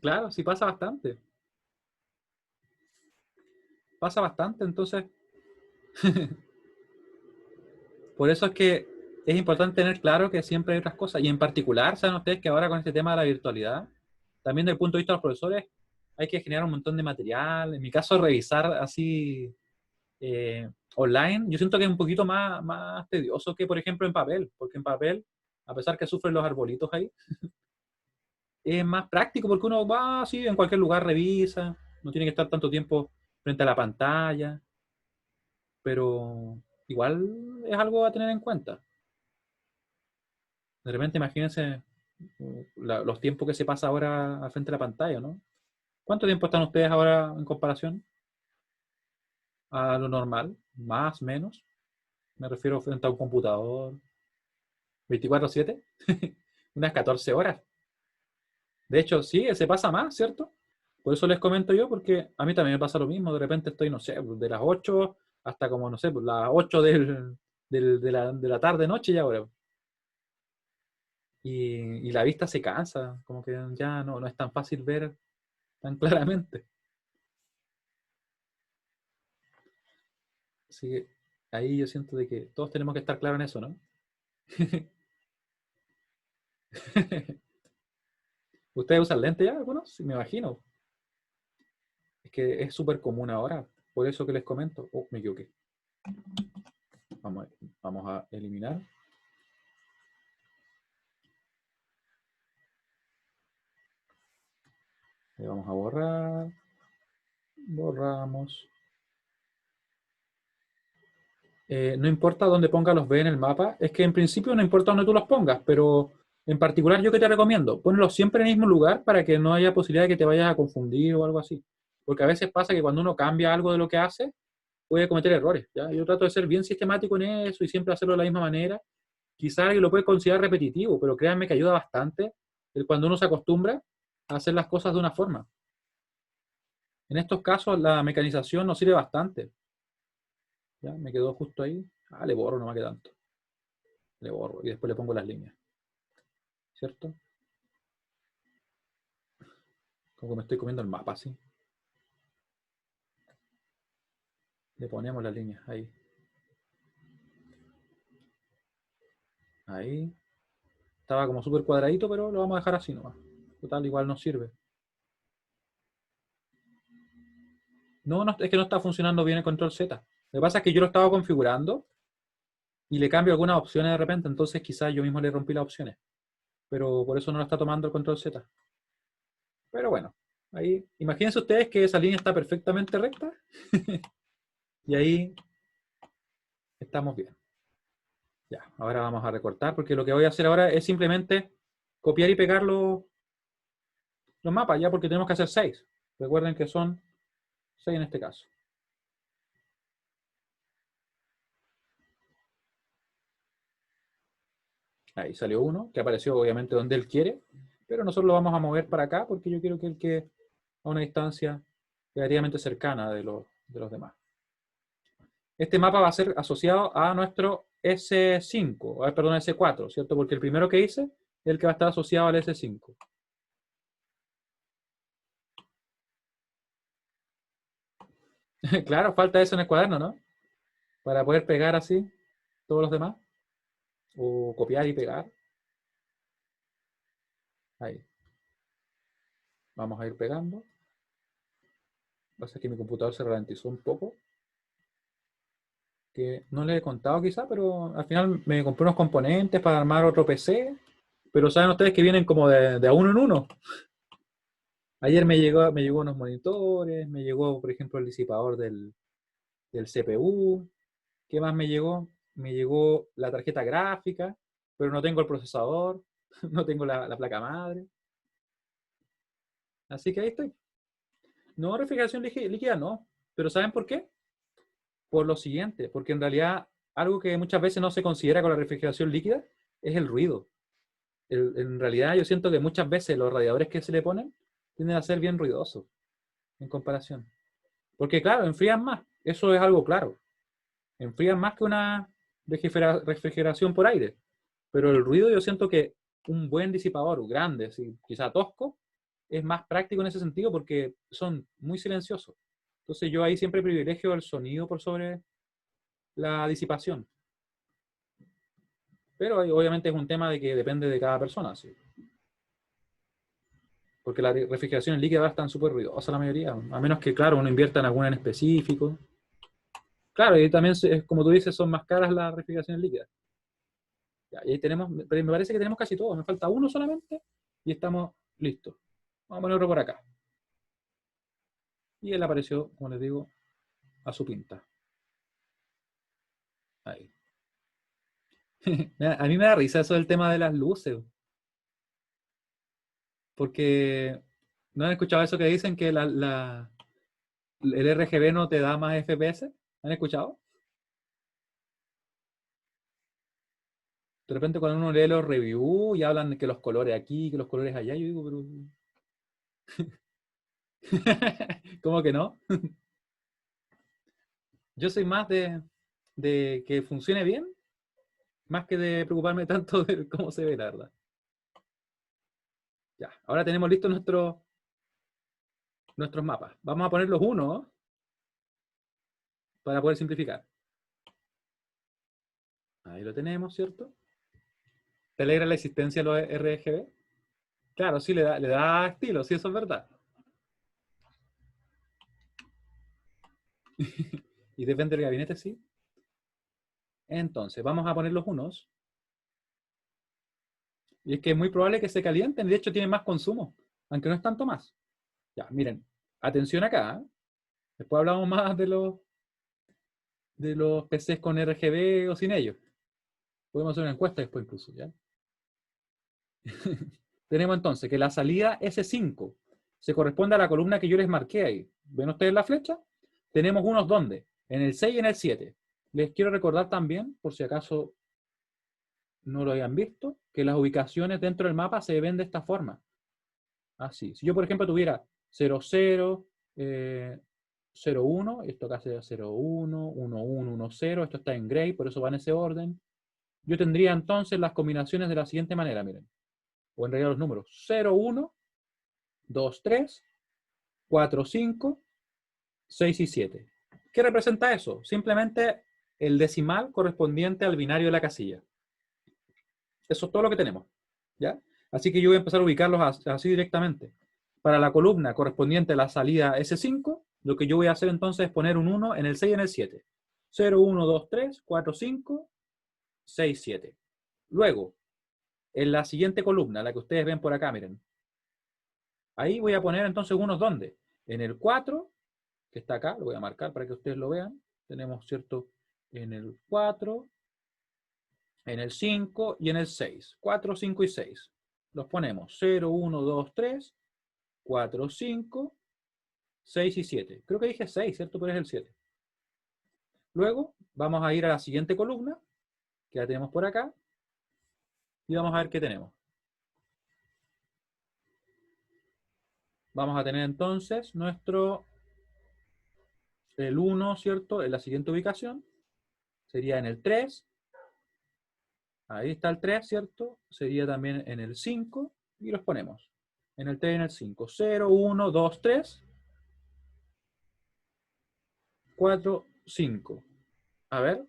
Claro, sí pasa bastante. Pasa bastante, entonces, por eso es que es importante tener claro que siempre hay otras cosas. Y en particular, saben ustedes que ahora con este tema de la virtualidad, también desde el punto de vista de los profesores, hay que generar un montón de material. En mi caso, revisar así online, yo siento que es un poquito más tedioso que, por ejemplo, en papel, porque en papel, a pesar que sufren los arbolitos ahí, es más práctico porque uno va así en cualquier lugar, revisa, no tiene que estar tanto tiempo frente a la pantalla, pero igual es algo a tener en cuenta. De repente, imagínense los tiempos que se pasa ahora al frente de la pantalla, ¿no? ¿Cuánto tiempo están ustedes ahora en comparación a lo normal? ¿Más, menos? Me refiero frente a un computador. ¿24/7? Unas 14 horas. De hecho, sí, se pasa más, ¿cierto? Por eso les comento yo, porque a mí también me pasa lo mismo. De repente estoy, no sé, de las 8 hasta como, no sé, pues las 8 de la tarde, noche ya ahora. Y la vista se cansa, como que ya no es tan fácil ver tan claramente. Así que ahí yo siento de que todos tenemos que estar claros en eso, ¿no? ¿Ustedes usan lente ya, algunos? Sí, me imagino. Es que es súper común ahora. Por eso que les comento. Oh, me equivoqué. Vamos a eliminar. Le vamos a borrar. Borramos. No importa dónde pongas los B en el mapa. Es que en principio no importa dónde tú los pongas, pero en particular yo que te recomiendo, ponlos siempre en el mismo lugar para que no haya posibilidad de que te vayas a confundir o algo así. Porque a veces pasa que cuando uno cambia algo de lo que hace, puede cometer errores. ¿Ya? Yo trato de ser bien sistemático en eso y siempre hacerlo de la misma manera. Quizás alguien lo puede considerar repetitivo, pero créanme que ayuda bastante cuando uno se acostumbra a hacer las cosas de una forma. En estos casos la mecanización nos sirve bastante. ¿Ya? Me quedó justo ahí. Le borro, no me queda tanto. Le borro y después le pongo las líneas. ¿Cierto? Como que me estoy comiendo el mapa, así. Le ponemos las líneas ahí. Ahí. Estaba como súper cuadradito, pero lo vamos a dejar así nomás. Total, igual nos sirve. No, es que no está funcionando bien el control Z. Lo que pasa es que yo lo estaba configurando y le cambio algunas opciones de repente, entonces quizás yo mismo le rompí las opciones. Pero por eso no lo está tomando el control Z. Pero bueno, ahí, imagínense ustedes que esa línea está perfectamente recta y ahí estamos bien. Ya, ahora vamos a recortar porque lo que voy a hacer ahora es simplemente copiar y pegar los mapas, ya porque tenemos que hacer 6. Recuerden que son 6 en este caso. Ahí salió uno, que apareció obviamente donde él quiere, pero nosotros lo vamos a mover para acá porque yo quiero que él quede a una distancia relativamente cercana de los demás. Este mapa va a ser asociado a nuestro S5, perdón, S4, ¿cierto? Porque el primero que hice es el que va a estar asociado al S5. Claro, falta eso en el cuaderno, ¿no? Para poder pegar así todos los demás. O copiar y pegar. Ahí. Vamos a ir pegando. Pasa que mi computador se ralentizó un poco. Que no les he contado quizá, pero al final me compré unos componentes para armar otro PC. Pero saben ustedes que vienen como de a uno en uno. Ayer me llegó unos monitores, me llegó, por ejemplo, el disipador del CPU. ¿Qué más me llegó? Me llegó la tarjeta gráfica, pero no tengo el procesador, no tengo la placa madre. Así que ahí estoy. No, refrigeración líquida no. Pero ¿saben por qué? Por lo siguiente, porque en realidad algo que muchas veces no se considera con la refrigeración líquida es el ruido. En realidad yo siento que muchas veces los radiadores que se le ponen tienden a ser bien ruidosos en comparación. Porque claro, enfrían más, eso es algo claro. Enfrían más que una refrigeración por aire. Pero el ruido yo siento que un buen disipador grande, ¿sí? Quizá tosco, es más práctico en ese sentido porque son muy silenciosos. Entonces yo ahí siempre privilegio el sonido por sobre la disipación. Pero obviamente es un tema de que depende de cada persona, ¿sí? Porque las refrigeraciones líquidas están súper ruidosas la mayoría, a menos que, claro, uno invierta en alguna en específico. Claro, y también, como tú dices, son más caras las refrigeraciones líquidas. Ya, y ahí tenemos, pero me parece que tenemos casi todo, me falta uno solamente y estamos listos. Vamos a poner otro por acá. Y él apareció, como les digo, a su pinta. Ahí. A mí me da risa eso del tema de las luces, porque ¿no han escuchado eso que dicen que el RGB no te da más FPS? ¿Han escuchado? De repente cuando uno lee los reviews y hablan de que los colores aquí, que los colores allá, yo digo, pero... ¿Cómo que no? Yo soy más de que funcione bien, más que de preocuparme tanto de cómo se ve, la verdad. Ya, ahora tenemos listos nuestros mapas. Vamos a poner los unos para poder simplificar. Ahí lo tenemos, ¿cierto? ¿Te alegra la existencia de los RGB? Claro, sí, le da estilo, sí, eso es verdad. Y depende del gabinete, sí. Entonces, vamos a poner los unos. Y es que es muy probable que se calienten. De hecho, tienen más consumo, aunque no es tanto más. Ya, miren, atención acá. Después hablamos más de los PCs con RGB o sin ellos. Podemos hacer una encuesta después incluso, ¿ya? Tenemos entonces que la salida S5 se corresponde a la columna que yo les marqué ahí. ¿Ven ustedes la flecha? Tenemos unos donde, en el 6 y en el 7. Les quiero recordar también, por si acaso no lo habían visto, que las ubicaciones dentro del mapa se ven de esta forma. Así. Si yo, por ejemplo, tuviera 00, 01, esto acá sería 01, 11, 10, esto está en gray, por eso va en ese orden. Yo tendría entonces las combinaciones de la siguiente manera, miren. O en realidad los números 01, 2, 3, 4, 5, 6 y 7. ¿Qué representa eso? Simplemente el decimal correspondiente al binario de la casilla. Eso es todo lo que tenemos, ¿ya? Así que yo voy a empezar a ubicarlos así directamente. Para la columna correspondiente a la salida S5, lo que yo voy a hacer entonces es poner un 1 en el 6 y en el 7. 0, 1, 2, 3, 4, 5, 6, 7. Luego, en la siguiente columna, la que ustedes ven por acá, miren. Ahí voy a poner entonces unos ¿dónde? En el 4, que está acá, lo voy a marcar para que ustedes lo vean. Tenemos, ¿cierto? En el 4, en el 5 y en el 6. 4, 5 y 6. Los ponemos 0, 1, 2, 3, 4, 5, 6 y 7. Creo que dije 6, ¿cierto? Pero es el 7. Luego vamos a ir a la siguiente columna, que la tenemos por acá, y vamos a ver qué tenemos. Vamos a tener entonces el 1, ¿cierto? En la siguiente ubicación. Sería en el 3. Ahí está el 3, ¿cierto? Sería también en el 5. Y los ponemos. En el 3 y en el 5. 0, 1, 2, 3. 4, 5. A ver.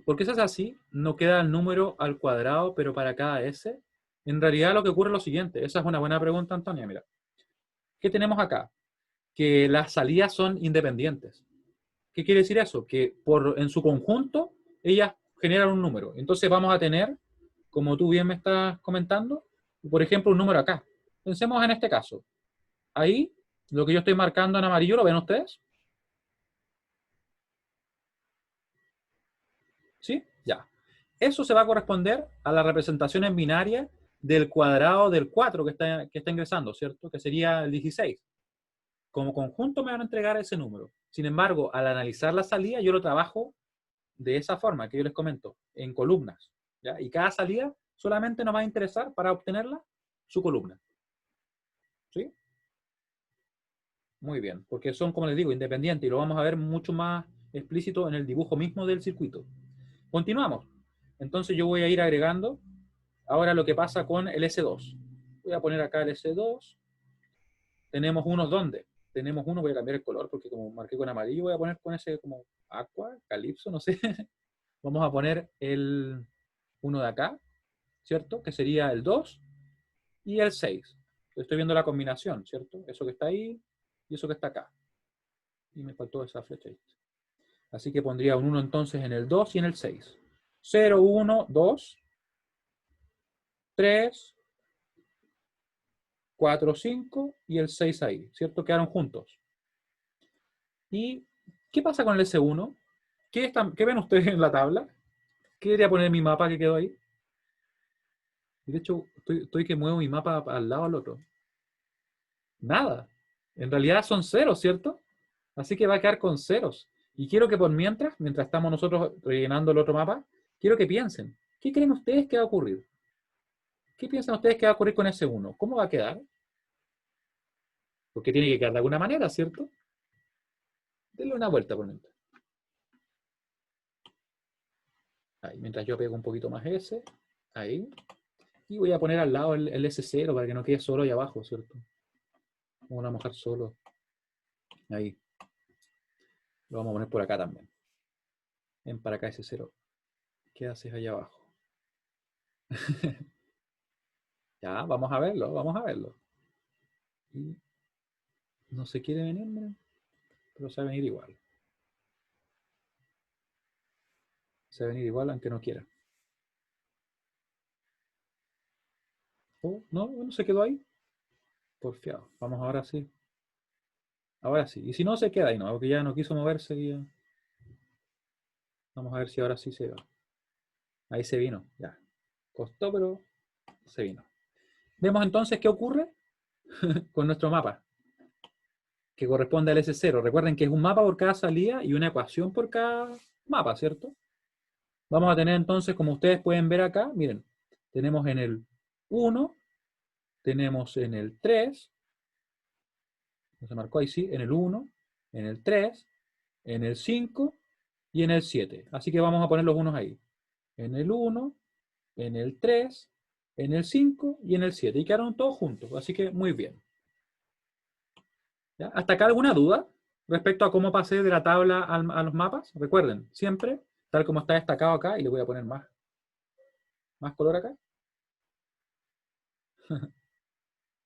Porque eso es así, no queda el número al cuadrado, pero para cada S. En realidad lo que ocurre es lo siguiente. Esa es una buena pregunta, Antonia. Mira, ¿qué tenemos acá? Que las salidas son independientes. ¿Qué quiere decir eso? Que en su conjunto ellas generan un número. Entonces vamos a tener, como tú bien me estás comentando, por ejemplo, un número acá. Pensemos en este caso. Ahí, lo que yo estoy marcando en amarillo, ¿lo ven ustedes? ¿Sí? Ya. Eso se va a corresponder a la representación en binaria del cuadrado del 4 que está ingresando, ¿cierto? Que sería el 16. Como conjunto me van a entregar ese número. Sin embargo, al analizar la salida, yo lo trabajo de esa forma que yo les comento, en columnas, ¿ya? Y cada salida solamente nos va a interesar para obtenerla su columna. ¿Sí? Muy bien, porque son, como les digo, independientes y lo vamos a ver mucho más explícito en el dibujo mismo del circuito. Continuamos. Entonces yo voy a ir agregando Ahora lo que pasa con el S2. Voy a poner acá el S2. Tenemos unos ¿dónde? Tenemos uno, voy a cambiar el color porque como marqué con amarillo, voy a poner con ese como aqua, calipso, no sé. Vamos a poner el uno de acá, ¿cierto? Que sería el 2 y el 6. Estoy viendo la combinación, ¿cierto? Eso que está ahí y eso que está acá. Y me faltó esa flecha ahí. Así que pondría un 1 entonces en el 2 y en el 6. 0, 1, 2, 3, 4, 5 y el 6 ahí, ¿cierto? Quedaron juntos. ¿Y qué pasa con el S1? ¿Qué ven ustedes en la tabla? ¿Qué debería poner en mi mapa que quedó ahí? Y de hecho, estoy que muevo mi mapa al lado al otro. Nada. En realidad son ceros, ¿cierto? Así que va a quedar con ceros. Y quiero que por mientras estamos nosotros rellenando el otro mapa, quiero que piensen. ¿Qué creen ustedes que va a ocurrir? ¿Qué piensan ustedes que va a ocurrir con ese 1? ¿Cómo va a quedar? Porque tiene que quedar de alguna manera, ¿cierto? Denle una vuelta por mientras. Ahí, mientras yo pego un poquito más ese. Ahí. Y voy a poner al lado el S0 para que no quede solo ahí abajo, ¿cierto? Vamos a mojar solo. Ahí. Lo vamos a poner por acá también. Ven para acá S0. ¿Qué haces ahí abajo? Ya, vamos a verlo, vamos a verlo. Y no se quiere venir, miren, pero se va a venir igual. Se va a venir igual aunque no quiera. Oh, no, no se quedó ahí. Porfiado. Vamos ahora sí. Ahora sí. Y si no se queda ahí, no, porque ya no quiso moverse. Ya. Vamos a ver si ahora sí se va. Ahí se vino, ya. Costó, pero se vino. Vemos entonces qué ocurre con nuestro mapa, que corresponde al S0. Recuerden que es un mapa por cada salida y una ecuación por cada mapa, ¿cierto? Vamos a tener entonces, como ustedes pueden ver acá, miren, tenemos en el 1, tenemos en el 3, se marcó ahí, sí, en el 1, en el 3, en el 5 y en el 7. Así que vamos a poner los unos ahí. En el 1, en el 3, en el 5 y en el 7. Y quedaron todos juntos, así que muy bien. ¿Ya? ¿Hasta acá alguna duda respecto a cómo pasé de la tabla a los mapas? Recuerden, siempre, tal como está destacado acá, y le voy a poner más color acá.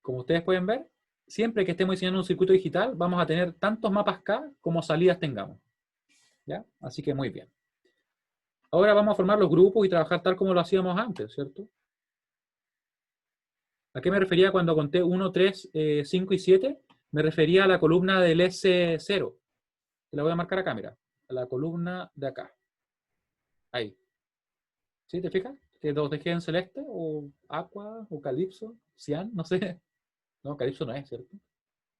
Como ustedes pueden ver, siempre que estemos diseñando un circuito digital, vamos a tener tantos mapas K como salidas tengamos. ¿Ya? Así que muy bien. Ahora vamos a formar los grupos y trabajar tal como lo hacíamos antes, ¿cierto? ¿A qué me refería cuando conté 1, 3, 5 y 7? Me refería a la columna del S0. Te la voy a marcar acá, mira. A la columna de acá. Ahí. ¿Sí? ¿Te fijas? Que los dejé en celeste, o aqua, o calipso, cian, no sé. No, calipso no es, ¿cierto?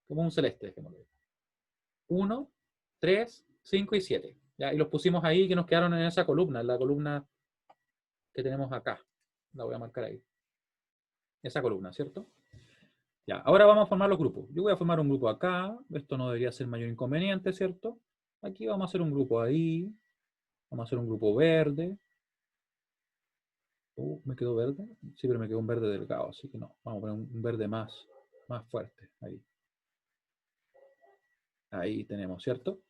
Como un celeste, dejémoslo. 1, 3, 5 y 7. ¿Ya? Y los pusimos ahí que nos quedaron en esa columna, en la columna que tenemos acá. La voy a marcar ahí. Esa columna, ¿cierto? Ya, ahora vamos a formar los grupos. Yo voy a formar un grupo acá. Esto no debería ser mayor inconveniente, ¿cierto? Aquí vamos a hacer un grupo ahí. Vamos a hacer un grupo verde. ¿Me quedó verde? Sí, pero me quedó un verde delgado, así que no. Vamos a poner un verde más fuerte. Ahí. Ahí tenemos, ¿cierto?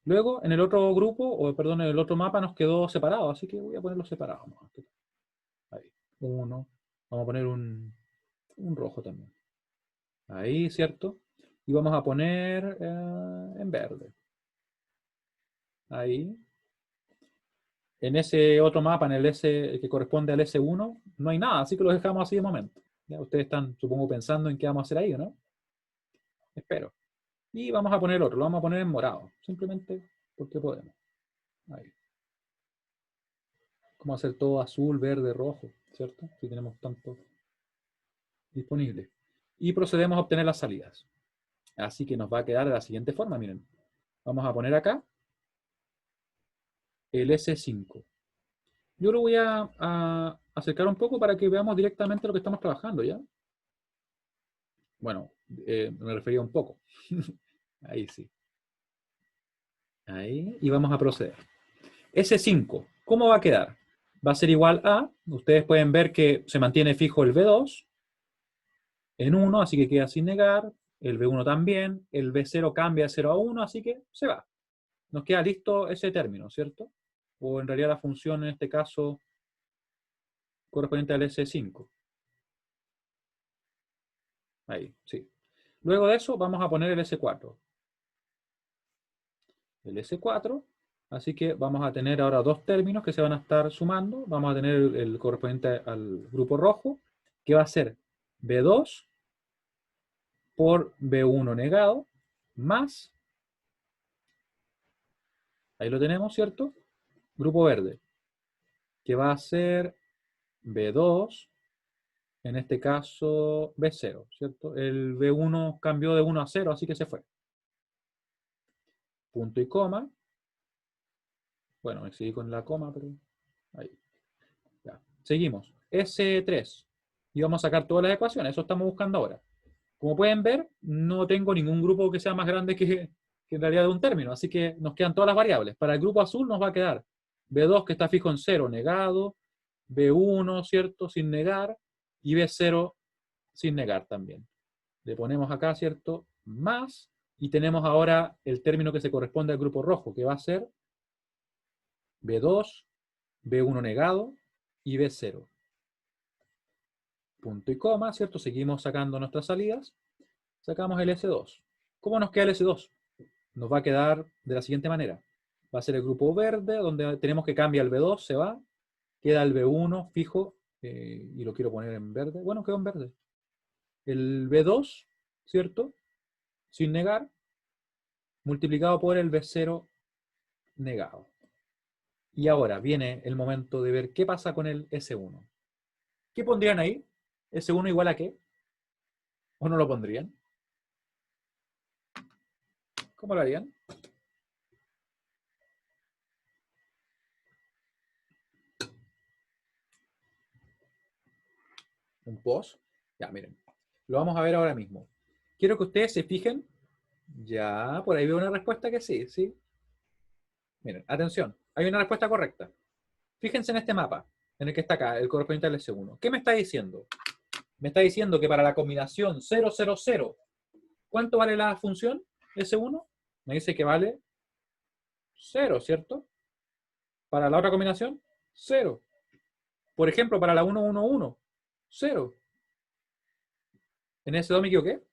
Luego, en el otro grupo, o perdón, en el otro mapa nos quedó separado, así que voy a ponerlo separado. Ahí. Uno. Vamos a poner un rojo también. Ahí, ¿cierto? Y vamos a poner en verde. Ahí. En ese otro mapa, en el S que corresponde al S1, no hay nada, así que lo dejamos así de momento. ¿Ya? Ustedes están, supongo, pensando en qué vamos a hacer ahí, ¿no? Espero. Y vamos a poner otro, lo vamos a poner en morado, simplemente porque podemos. Ahí. Como hacer todo azul, verde, rojo, ¿cierto? Si tenemos tanto disponible. Y procedemos a obtener las salidas. Así que nos va a quedar de la siguiente forma, miren. Vamos a poner acá el S5. Yo lo voy a acercar un poco para que veamos directamente lo que estamos trabajando, ¿ya? Bueno, me refería un poco. Ahí sí. Ahí. Y vamos a proceder. S5, ¿cómo va a quedar? va a ser igual a, ustedes pueden ver que se mantiene fijo el B2 en 1, así que queda sin negar, el B1 también, el B0 cambia de 0 a 1, así que se va. Nos queda listo ese término, ¿cierto? O en realidad la función en este caso correspondiente al S5. Ahí, sí. Luego de eso vamos a poner el S4. El S4, así que vamos a tener ahora dos términos que se van a estar sumando. Vamos a tener el correspondiente al grupo rojo, que va a ser B2 por B1 negado, más, ahí lo tenemos, ¿cierto? Grupo verde, que va a ser B2, en este caso B0, ¿cierto? El B1 cambió de 1 a 0, así que se fue. Punto y coma. Bueno, me seguí con la coma, pero ahí. Ya. Seguimos. S3. Y vamos a sacar todas las ecuaciones. Eso estamos buscando ahora. Como pueden ver, no tengo ningún grupo que sea más grande que en realidad de un término. Así que nos quedan todas las variables. Para el grupo azul nos va a quedar B2 que está fijo en 0, negado. B1, ¿cierto? Sin negar. Y B0 sin negar también. Le ponemos acá, ¿cierto? Más. Y tenemos ahora el término que se corresponde al grupo rojo, que va a ser B2, B1 negado y B0. Punto y coma, ¿cierto? Seguimos sacando nuestras salidas. Sacamos el S2. ¿Cómo nos queda el S2? Nos va a quedar de la siguiente manera. Va a ser el grupo verde, donde tenemos que cambiar el B2, se va. Queda el B1 fijo, y lo quiero poner en verde. Bueno, quedó en verde. El B2, ¿cierto? Sin negar, multiplicado por el B0 negado. Y ahora viene el momento de ver qué pasa con el S1. ¿Qué pondrían ahí? ¿S1 igual a qué? ¿O no lo pondrían? ¿Cómo lo harían? Un post. Ya, miren. Lo vamos a ver ahora mismo. Quiero que ustedes se fijen. Ya, por ahí veo una respuesta que sí, ¿sí? Miren, atención. Hay una respuesta correcta. Fíjense en este mapa, en el que está acá, el correspondiente al S1. ¿Qué me está diciendo? Me está diciendo que para la combinación 0, 0, 0, ¿cuánto vale la función S1? Me dice que vale 0, ¿cierto? Para la otra combinación, 0. Por ejemplo, para la 1, 1, 1, 0. ¿En S2 me equivoqué?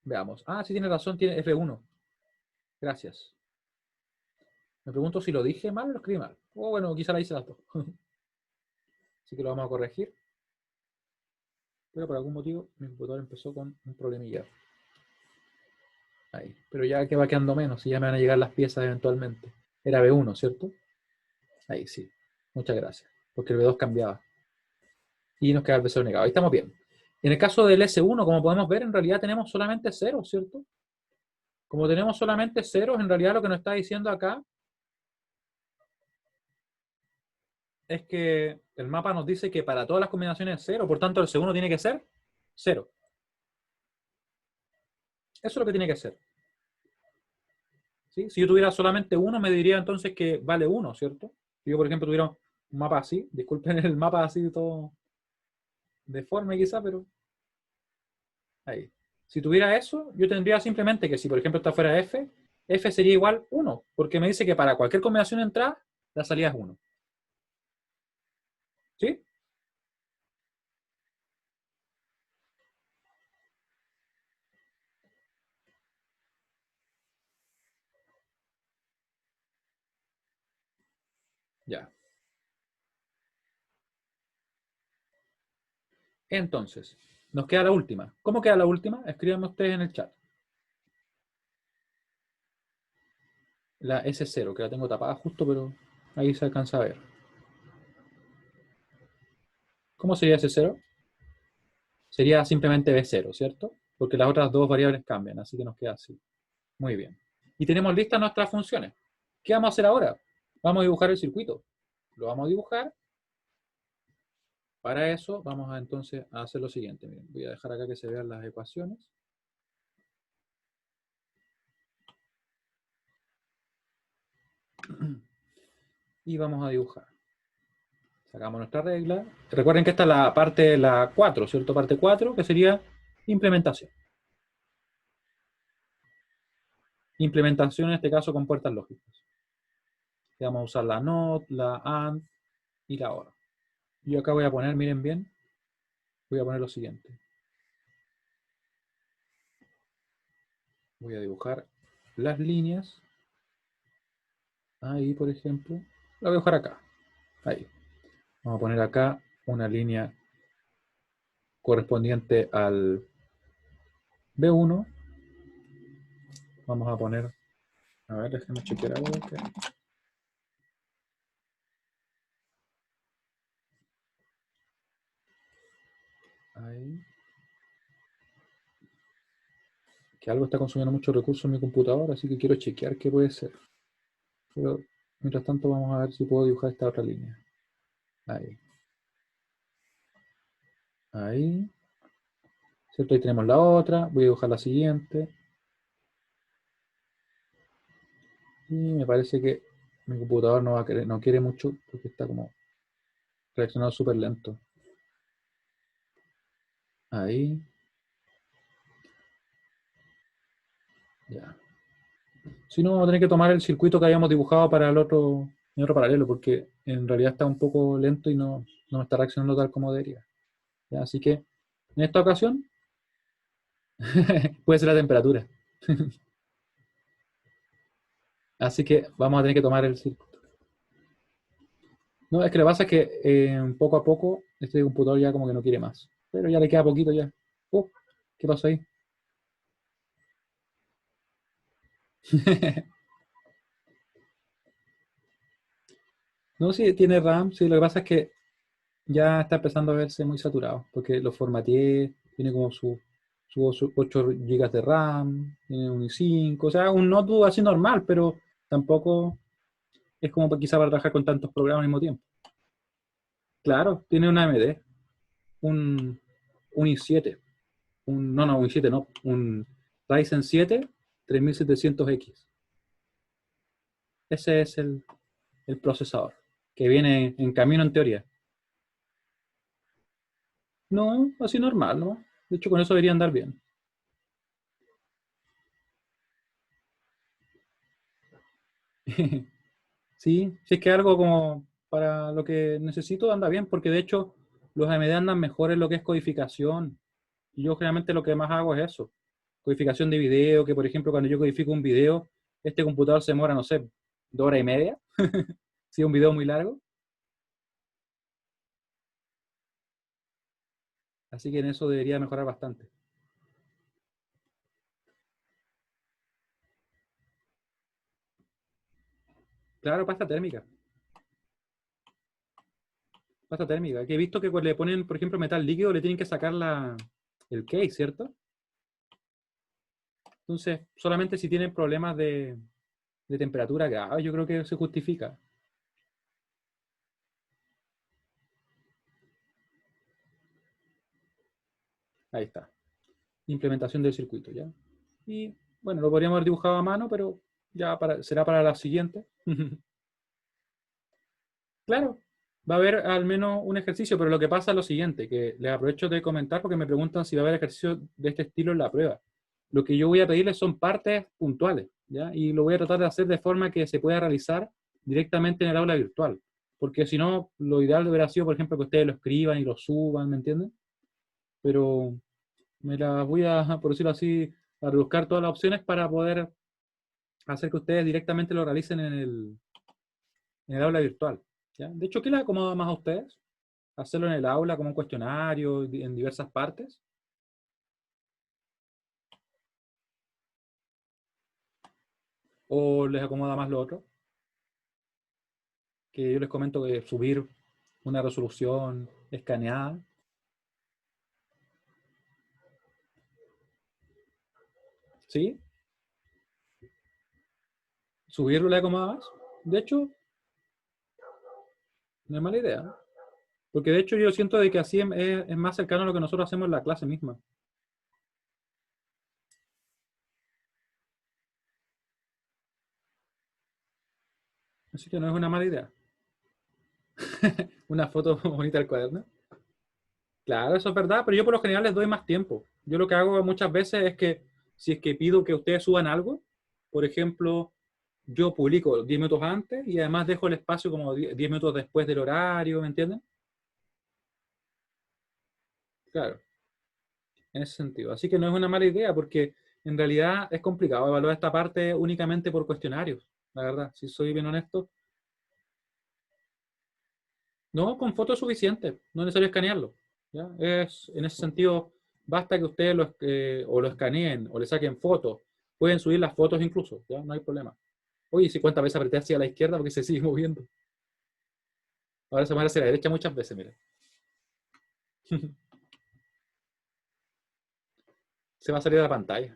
Veamos. Ah, sí tiene razón, tiene F1. Gracias. Me pregunto si lo dije mal o lo escribí mal. O bueno, quizá la hice las dos. Así que lo vamos a corregir. Pero por algún motivo mi computador empezó con un problemilla. Ahí. Pero ya que va quedando menos y ya me van a llegar las piezas eventualmente. Era B1, ¿cierto? Ahí sí. Muchas gracias. Porque el B2 cambiaba. Y nos queda el B0 negado. Ahí estamos bien. En el caso del S1, como podemos ver, en realidad tenemos solamente ceros, ¿cierto? Como tenemos solamente ceros, en realidad lo que nos está diciendo acá es que el mapa nos dice que para todas las combinaciones es cero, por tanto el segundo tiene que ser cero. Eso es lo que tiene que ser. ¿Sí? Si yo tuviera solamente uno, me diría entonces que vale uno, ¿cierto? Si yo, por ejemplo, tuviera un mapa así, disculpen el mapa así todo deforme quizá, pero ahí. Si tuviera eso, yo tendría simplemente que si, por ejemplo, esta fuera F, F sería igual 1, porque me dice que para cualquier combinación de entrada, la salida es 1. ¿Sí? Ya. Entonces, nos queda la última. ¿Cómo queda la última? Escríbanme ustedes en el chat. La S0, que la tengo tapada justo, pero ahí se alcanza a ver. ¿Cómo sería S0? Sería simplemente B0, ¿cierto? Porque las otras dos variables cambian, así que nos queda así. Muy bien. Y tenemos listas nuestras funciones. ¿Qué vamos a hacer ahora? Vamos a dibujar el circuito. Lo vamos a dibujar. Para eso vamos a entonces a hacer lo siguiente. Miren, voy a dejar acá que se vean las ecuaciones. Y vamos a dibujar. Sacamos nuestra regla. Recuerden que esta es la parte, la 4, ¿cierto? Parte 4, que sería implementación. Implementación en este caso con puertas lógicas. Y vamos a usar la NOT, la AND y la OR. Yo acá voy a poner, miren bien, voy a poner lo siguiente. Voy a dibujar las líneas. Ahí, por ejemplo. La voy a dibujar acá. Ahí. Vamos a poner acá una línea correspondiente al B1. Vamos a poner, a ver, déjenme chequear algo. Ahí. Que algo está consumiendo mucho recursos en mi computador, así que quiero chequear qué puede ser. Pero mientras tanto vamos a ver si puedo dibujar esta otra línea. Ahí. Ahí. ¿Cierto? Ahí tenemos la otra. Voy a dibujar la siguiente. Y me parece que mi computador no va a querer, no quiere mucho porque está como reaccionando súper lento. Ahí. Ya. Si no, vamos a tener que tomar el circuito que habíamos dibujado para el otro paralelo, porque en realidad está un poco lento y no está reaccionando tal como debería. ¿Ya? Así que en esta ocasión puede ser la temperatura. Así que vamos a tener que tomar el circuito. No, es que lo que pasa es que poco a poco este computador ya como que no quiere más. Pero ya le queda poquito ya. Oh, ¿qué pasó ahí? No, sí, tiene RAM. Sí, lo que pasa es que ya está empezando a verse muy saturado. Porque lo formateé, tiene como su 8 GB de RAM, tiene un i5. O sea, un notebook así normal, pero tampoco es como quizá para trabajar con tantos programas al mismo tiempo. Claro, tiene una AMD, un, un i7. Un i7 no, un Ryzen 7 3700X. Ese es el procesador, que viene en camino en teoría. No, así normal, ¿no? De hecho, con eso debería andar bien. Sí, si es que algo como para lo que necesito anda bien, porque de hecho los AMD andan mejor en lo que es codificación. Y yo generalmente lo que más hago es eso. Codificación de video, que por ejemplo cuando yo codifico un video, este computador se demora, no sé, 2 horas y media, si es un video muy largo. Así que en eso debería mejorar bastante. Claro, pasta térmica. Pasta térmica. Que he visto que cuando le ponen, por ejemplo, metal líquido, le tienen que sacar el case, ¿cierto? Entonces, solamente si tienen problemas de temperatura, que yo creo que se justifica. Ahí está. Implementación del circuito, ¿ya? Y bueno, lo podríamos haber dibujado a mano, pero ya será para la siguiente. Claro, va a haber al menos un ejercicio, pero lo que pasa es lo siguiente, que les aprovecho de comentar porque me preguntan si va a haber ejercicio de este estilo en la prueba. Lo que yo voy a pedirles son partes puntuales, ¿ya? Y lo voy a tratar de hacer de forma que se pueda realizar directamente en el aula virtual. Porque si no, lo ideal hubiera sido, por ejemplo, que ustedes lo escriban y lo suban, ¿me entienden? Pero me las voy a, por decirlo así, a buscar todas las opciones para poder hacer que ustedes directamente lo realicen en el aula virtual, ¿ya? De hecho, ¿qué les acomoda más a ustedes? ¿Hacerlo en el aula como un cuestionario en diversas partes? ¿O les acomoda más lo otro? Que yo les comento que subir una resolución escaneada, ¿sí? ¿Subirlo les acomoda más? De hecho, no es mala idea. Porque de hecho yo siento de que así es más cercano a lo que nosotros hacemos en la clase misma. Así que no es una mala idea. Una foto bonita del cuaderno. Claro, eso es verdad, pero yo por lo general les doy más tiempo. Yo lo que hago muchas veces es que si es que pido que ustedes suban algo, por ejemplo, yo publico 10 minutos antes y además dejo el espacio como 10 minutos después del horario, ¿me entienden? Claro, en ese sentido. Así que no es una mala idea porque en realidad es complicado evaluar esta parte únicamente por cuestionarios, la verdad, si soy bien honesto. No, con fotos es suficiente, no es necesario escanearlo. ¿Ya? En ese sentido, basta que ustedes o lo escaneen o le saquen fotos. Pueden subir las fotos incluso, ¿ya? No hay problema. Oye, si cuántas veces apreté hacia la izquierda porque se sigue moviendo. Ahora se mueve hacia la derecha muchas veces, mira. Se va a salir de la pantalla.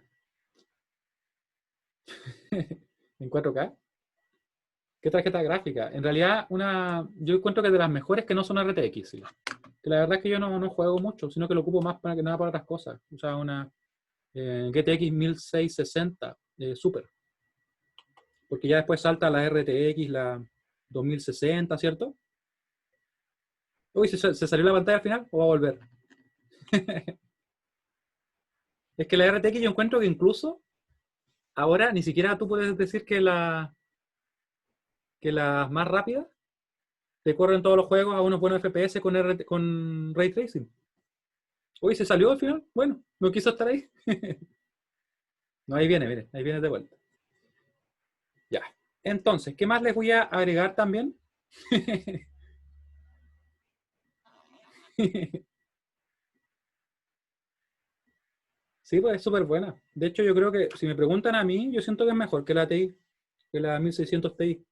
En 4K. ¿Qué tarjeta gráfica? En realidad, yo encuentro que de las mejores que no son RTX, sí. Que la verdad es que yo no juego mucho, sino que lo ocupo más para que nada para otras cosas. O sea, una GTX 1660 Super. Porque ya después salta la RTX, la 2060, ¿cierto? Uy, ¿se salió la pantalla al final o va a volver? Es que la RTX yo encuentro que incluso ahora ni siquiera tú puedes decir que las más rápidas te corren todos los juegos a unos buenos FPS con Ray Tracing. Uy, ¿se salió al final? Bueno, no quiso estar ahí. No, ahí viene, mire, ahí viene de vuelta. Ya. Entonces, ¿qué más les voy a agregar también? Sí, pues es súper buena. De hecho, yo creo que si me preguntan a mí, yo siento que es mejor que la TI, que la 1600 Ti,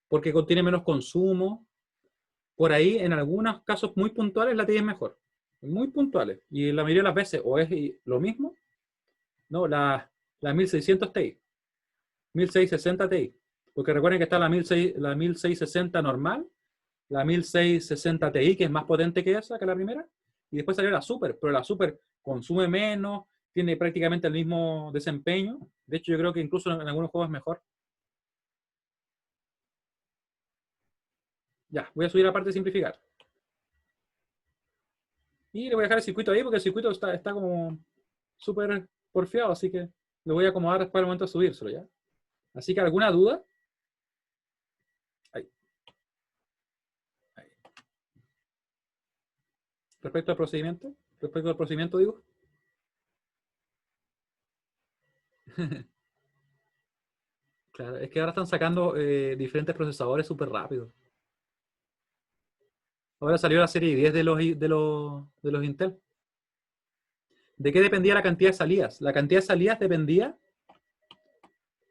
porque contiene menos consumo. Por ahí, en algunos casos muy puntuales, la TI es mejor. Muy puntuales. Y la mayoría de las veces, o es lo mismo, no, la 1600 Ti, 1660 Ti. Porque recuerden que está la 1660 normal, la 1660 Ti, que es más potente que esa, que la primera, y después salió la Super, pero la Super consume menos, tiene prácticamente el mismo desempeño. De hecho, yo creo que incluso en algunos juegos es mejor. Ya, voy a subir la parte de simplificar. Y le voy a dejar el circuito ahí porque el circuito está como súper porfiado, así que lo voy a acomodar después al momento de subírselo, ¿ya? Así que alguna duda. Ahí, ahí. Respecto al procedimiento digo. Claro, es que ahora están sacando diferentes procesadores súper rápido. Ahora salió la serie 10 de los Intel. ¿De qué dependía la cantidad de salidas? La cantidad de salidas dependía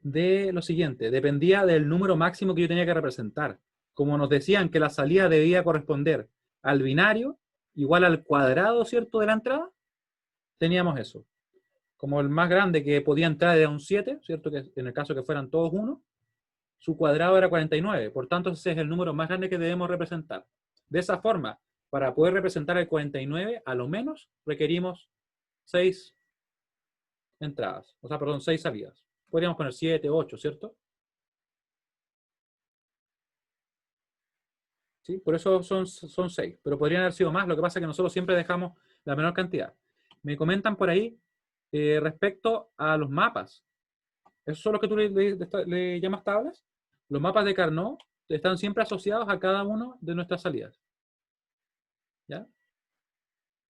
de lo siguiente, dependía del número máximo que yo tenía que representar. Como nos decían que la salida debía corresponder al binario igual al cuadrado, ¿cierto?, de la entrada, teníamos eso. Como el más grande que podía entrar era un 7, ¿cierto?, que en el caso que fueran todos 1, su cuadrado era 49. Por tanto, ese es el número más grande que debemos representar. De esa forma, para poder representar el 49, a lo menos requerimos 6 entradas, o sea, perdón, 6 salidas. Podríamos poner 7, 8, ¿cierto? ¿Sí? Por eso son 6, pero podrían haber sido más. Lo que pasa es que nosotros siempre dejamos la menor cantidad. Me comentan por ahí respecto a los mapas. ¿Esos son los que tú le llamas tablas? Los mapas de Carnot están siempre asociados a cada uno de nuestras salidas. ¿Ya?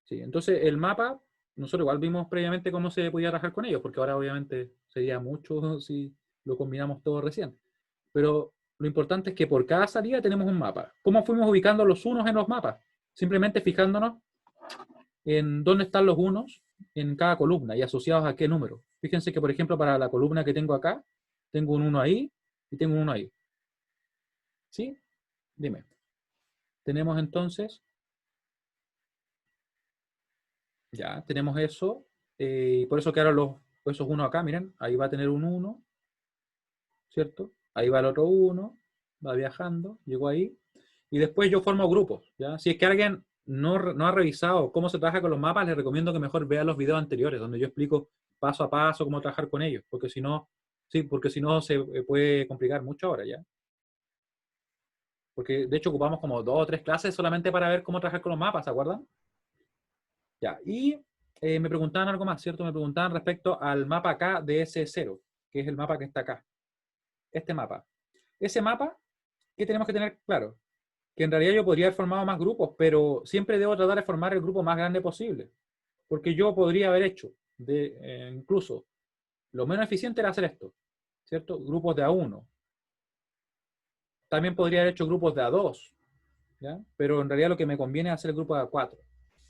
Sí, entonces el mapa, nosotros igual vimos previamente cómo se podía trabajar con ellos, porque ahora obviamente sería mucho si lo combinamos todo recién. Pero lo importante es que por cada salida tenemos un mapa. ¿Cómo fuimos ubicando los unos en los mapas? Simplemente fijándonos en dónde están los unos en cada columna y asociados a qué número. Fíjense que, por ejemplo, para la columna que tengo acá, tengo un uno ahí y tengo un uno ahí. ¿Sí? Dime. Tenemos entonces, ya, tenemos eso. Por eso quedaron esos uno acá, miren, ahí va a tener un uno, ¿cierto? Ahí va el otro uno, va viajando, llegó ahí. Y después yo formo grupos, ¿ya? Si es que alguien no ha revisado cómo se trabaja con los mapas, les recomiendo que mejor vean los videos anteriores, donde yo explico paso a paso cómo trabajar con ellos, porque si no, sí, porque si no se puede complicar mucho ahora, ¿ya? Porque de hecho ocupamos como 2 o 3 clases solamente para ver cómo trabajar con los mapas, ¿se acuerdan? Ya, y me preguntaban algo más, ¿cierto? Me preguntaban respecto al mapa acá de S0, que es el mapa que está acá. Este mapa. Ese mapa, ¿qué tenemos que tener claro? Que en realidad yo podría haber formado más grupos, pero siempre debo tratar de formar el grupo más grande posible. Porque yo podría haber hecho, incluso, lo menos eficiente era hacer esto, ¿cierto? Grupos de A1. También podría haber hecho grupos de A2, ¿ya? Pero en realidad lo que me conviene es hacer el grupo de A4,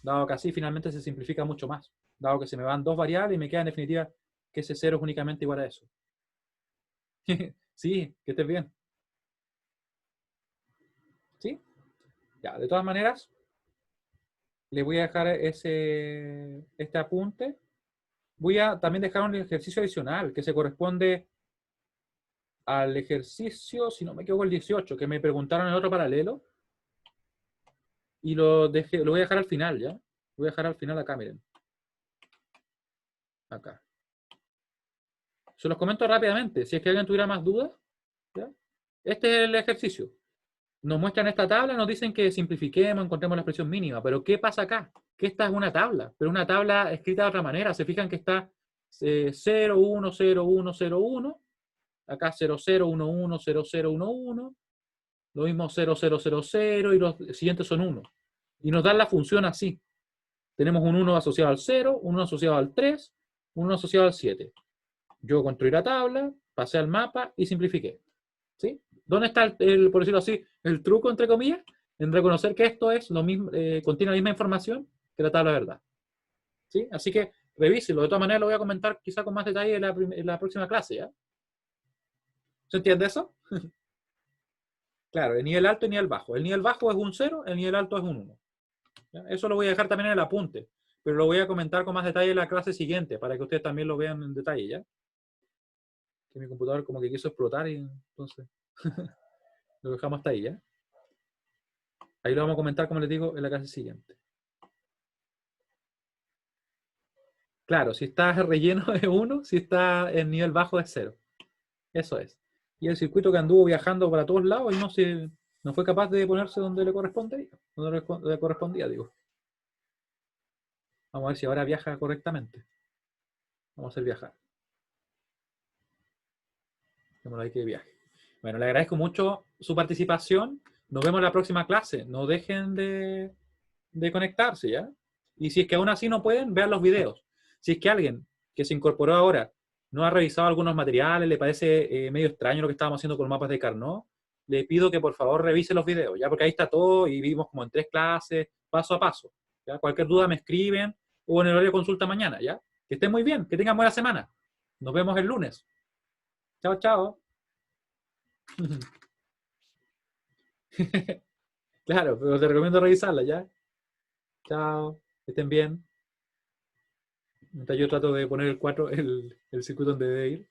dado que así finalmente se simplifica mucho más, dado que se me van 2 variables y me queda en definitiva que ese 0 es únicamente igual a eso. Sí, que estés bien. ¿Sí? Ya, de todas maneras, les voy a dejar este apunte. Voy a también dejar un ejercicio adicional que se corresponde al ejercicio, si no me equivoco, el 18, que me preguntaron en otro paralelo. Y lo voy a dejar al final, ¿ya? Lo voy a dejar al final acá, miren. Acá. Se los comento rápidamente. Si es que alguien tuviera más dudas, ¿ya? Este es el ejercicio. Nos muestran esta tabla, nos dicen que simplifiquemos, encontremos la expresión mínima. Pero ¿qué pasa acá? Que esta es una tabla, pero una tabla escrita de otra manera. Se fijan que está 0, 1, 0, 1, 0, 1. Acá 0, 0, 1, 1, 0, 0, 1, 1. Lo mismo 0, 0, 0, 0 y los siguientes son 1. Y nos dan la función así. Tenemos un 1 asociado al 0, un 1 asociado al 3, un 1 asociado al 7. Yo construí la tabla, pasé al mapa y simplifiqué. ¿Sí? ¿Dónde está, por decirlo así, el truco, entre comillas? En reconocer que esto es lo mismo, contiene la misma información que la tabla de verdad. ¿Sí? Así que revíselo. De todas maneras, lo voy a comentar quizá con más detalle en la próxima clase. ¿Ya? ¿Se entiende eso? Claro, el nivel alto y el nivel bajo. El nivel bajo es un 0, el nivel alto es un 1. ¿Ya? Eso lo voy a dejar también en el apunte, pero lo voy a comentar con más detalle en la clase siguiente, para que ustedes también lo vean en detalle, ¿ya? Que mi computador como que quiso explotar y entonces lo dejamos hasta ahí, ¿ya? Ahí lo vamos a comentar, como les digo, en la clase siguiente. Claro, si está relleno es 1, si está en nivel bajo es 0. Eso es. Y el circuito que anduvo viajando para todos lados y no fue capaz de ponerse donde le correspondía, donde le correspondía, digo. Vamos a ver si ahora viaja correctamente. Vamos a hacer viajar. Démosle ahí que viaje. Bueno, le agradezco mucho su participación. Nos vemos en la próxima clase. No dejen de conectarse, ¿ya? Y si es que aún así no pueden, vean los videos. Si es que alguien que se incorporó ahora no ha revisado algunos materiales, le parece medio extraño lo que estábamos haciendo con mapas de Carnot, le pido que por favor revise los videos, ¿ya? Porque ahí está todo y vimos como en 3 clases, paso a paso, ¿ya? Cualquier duda me escriben o en el horario de consulta mañana, ¿ya? Que estén muy bien, que tengan buena semana. Nos vemos el lunes. Chao, chao. Claro, pero te recomiendo revisarla, ¿ya? Chao, que estén bien. Mientras yo trato de poner el 4, el circuito donde debe ir.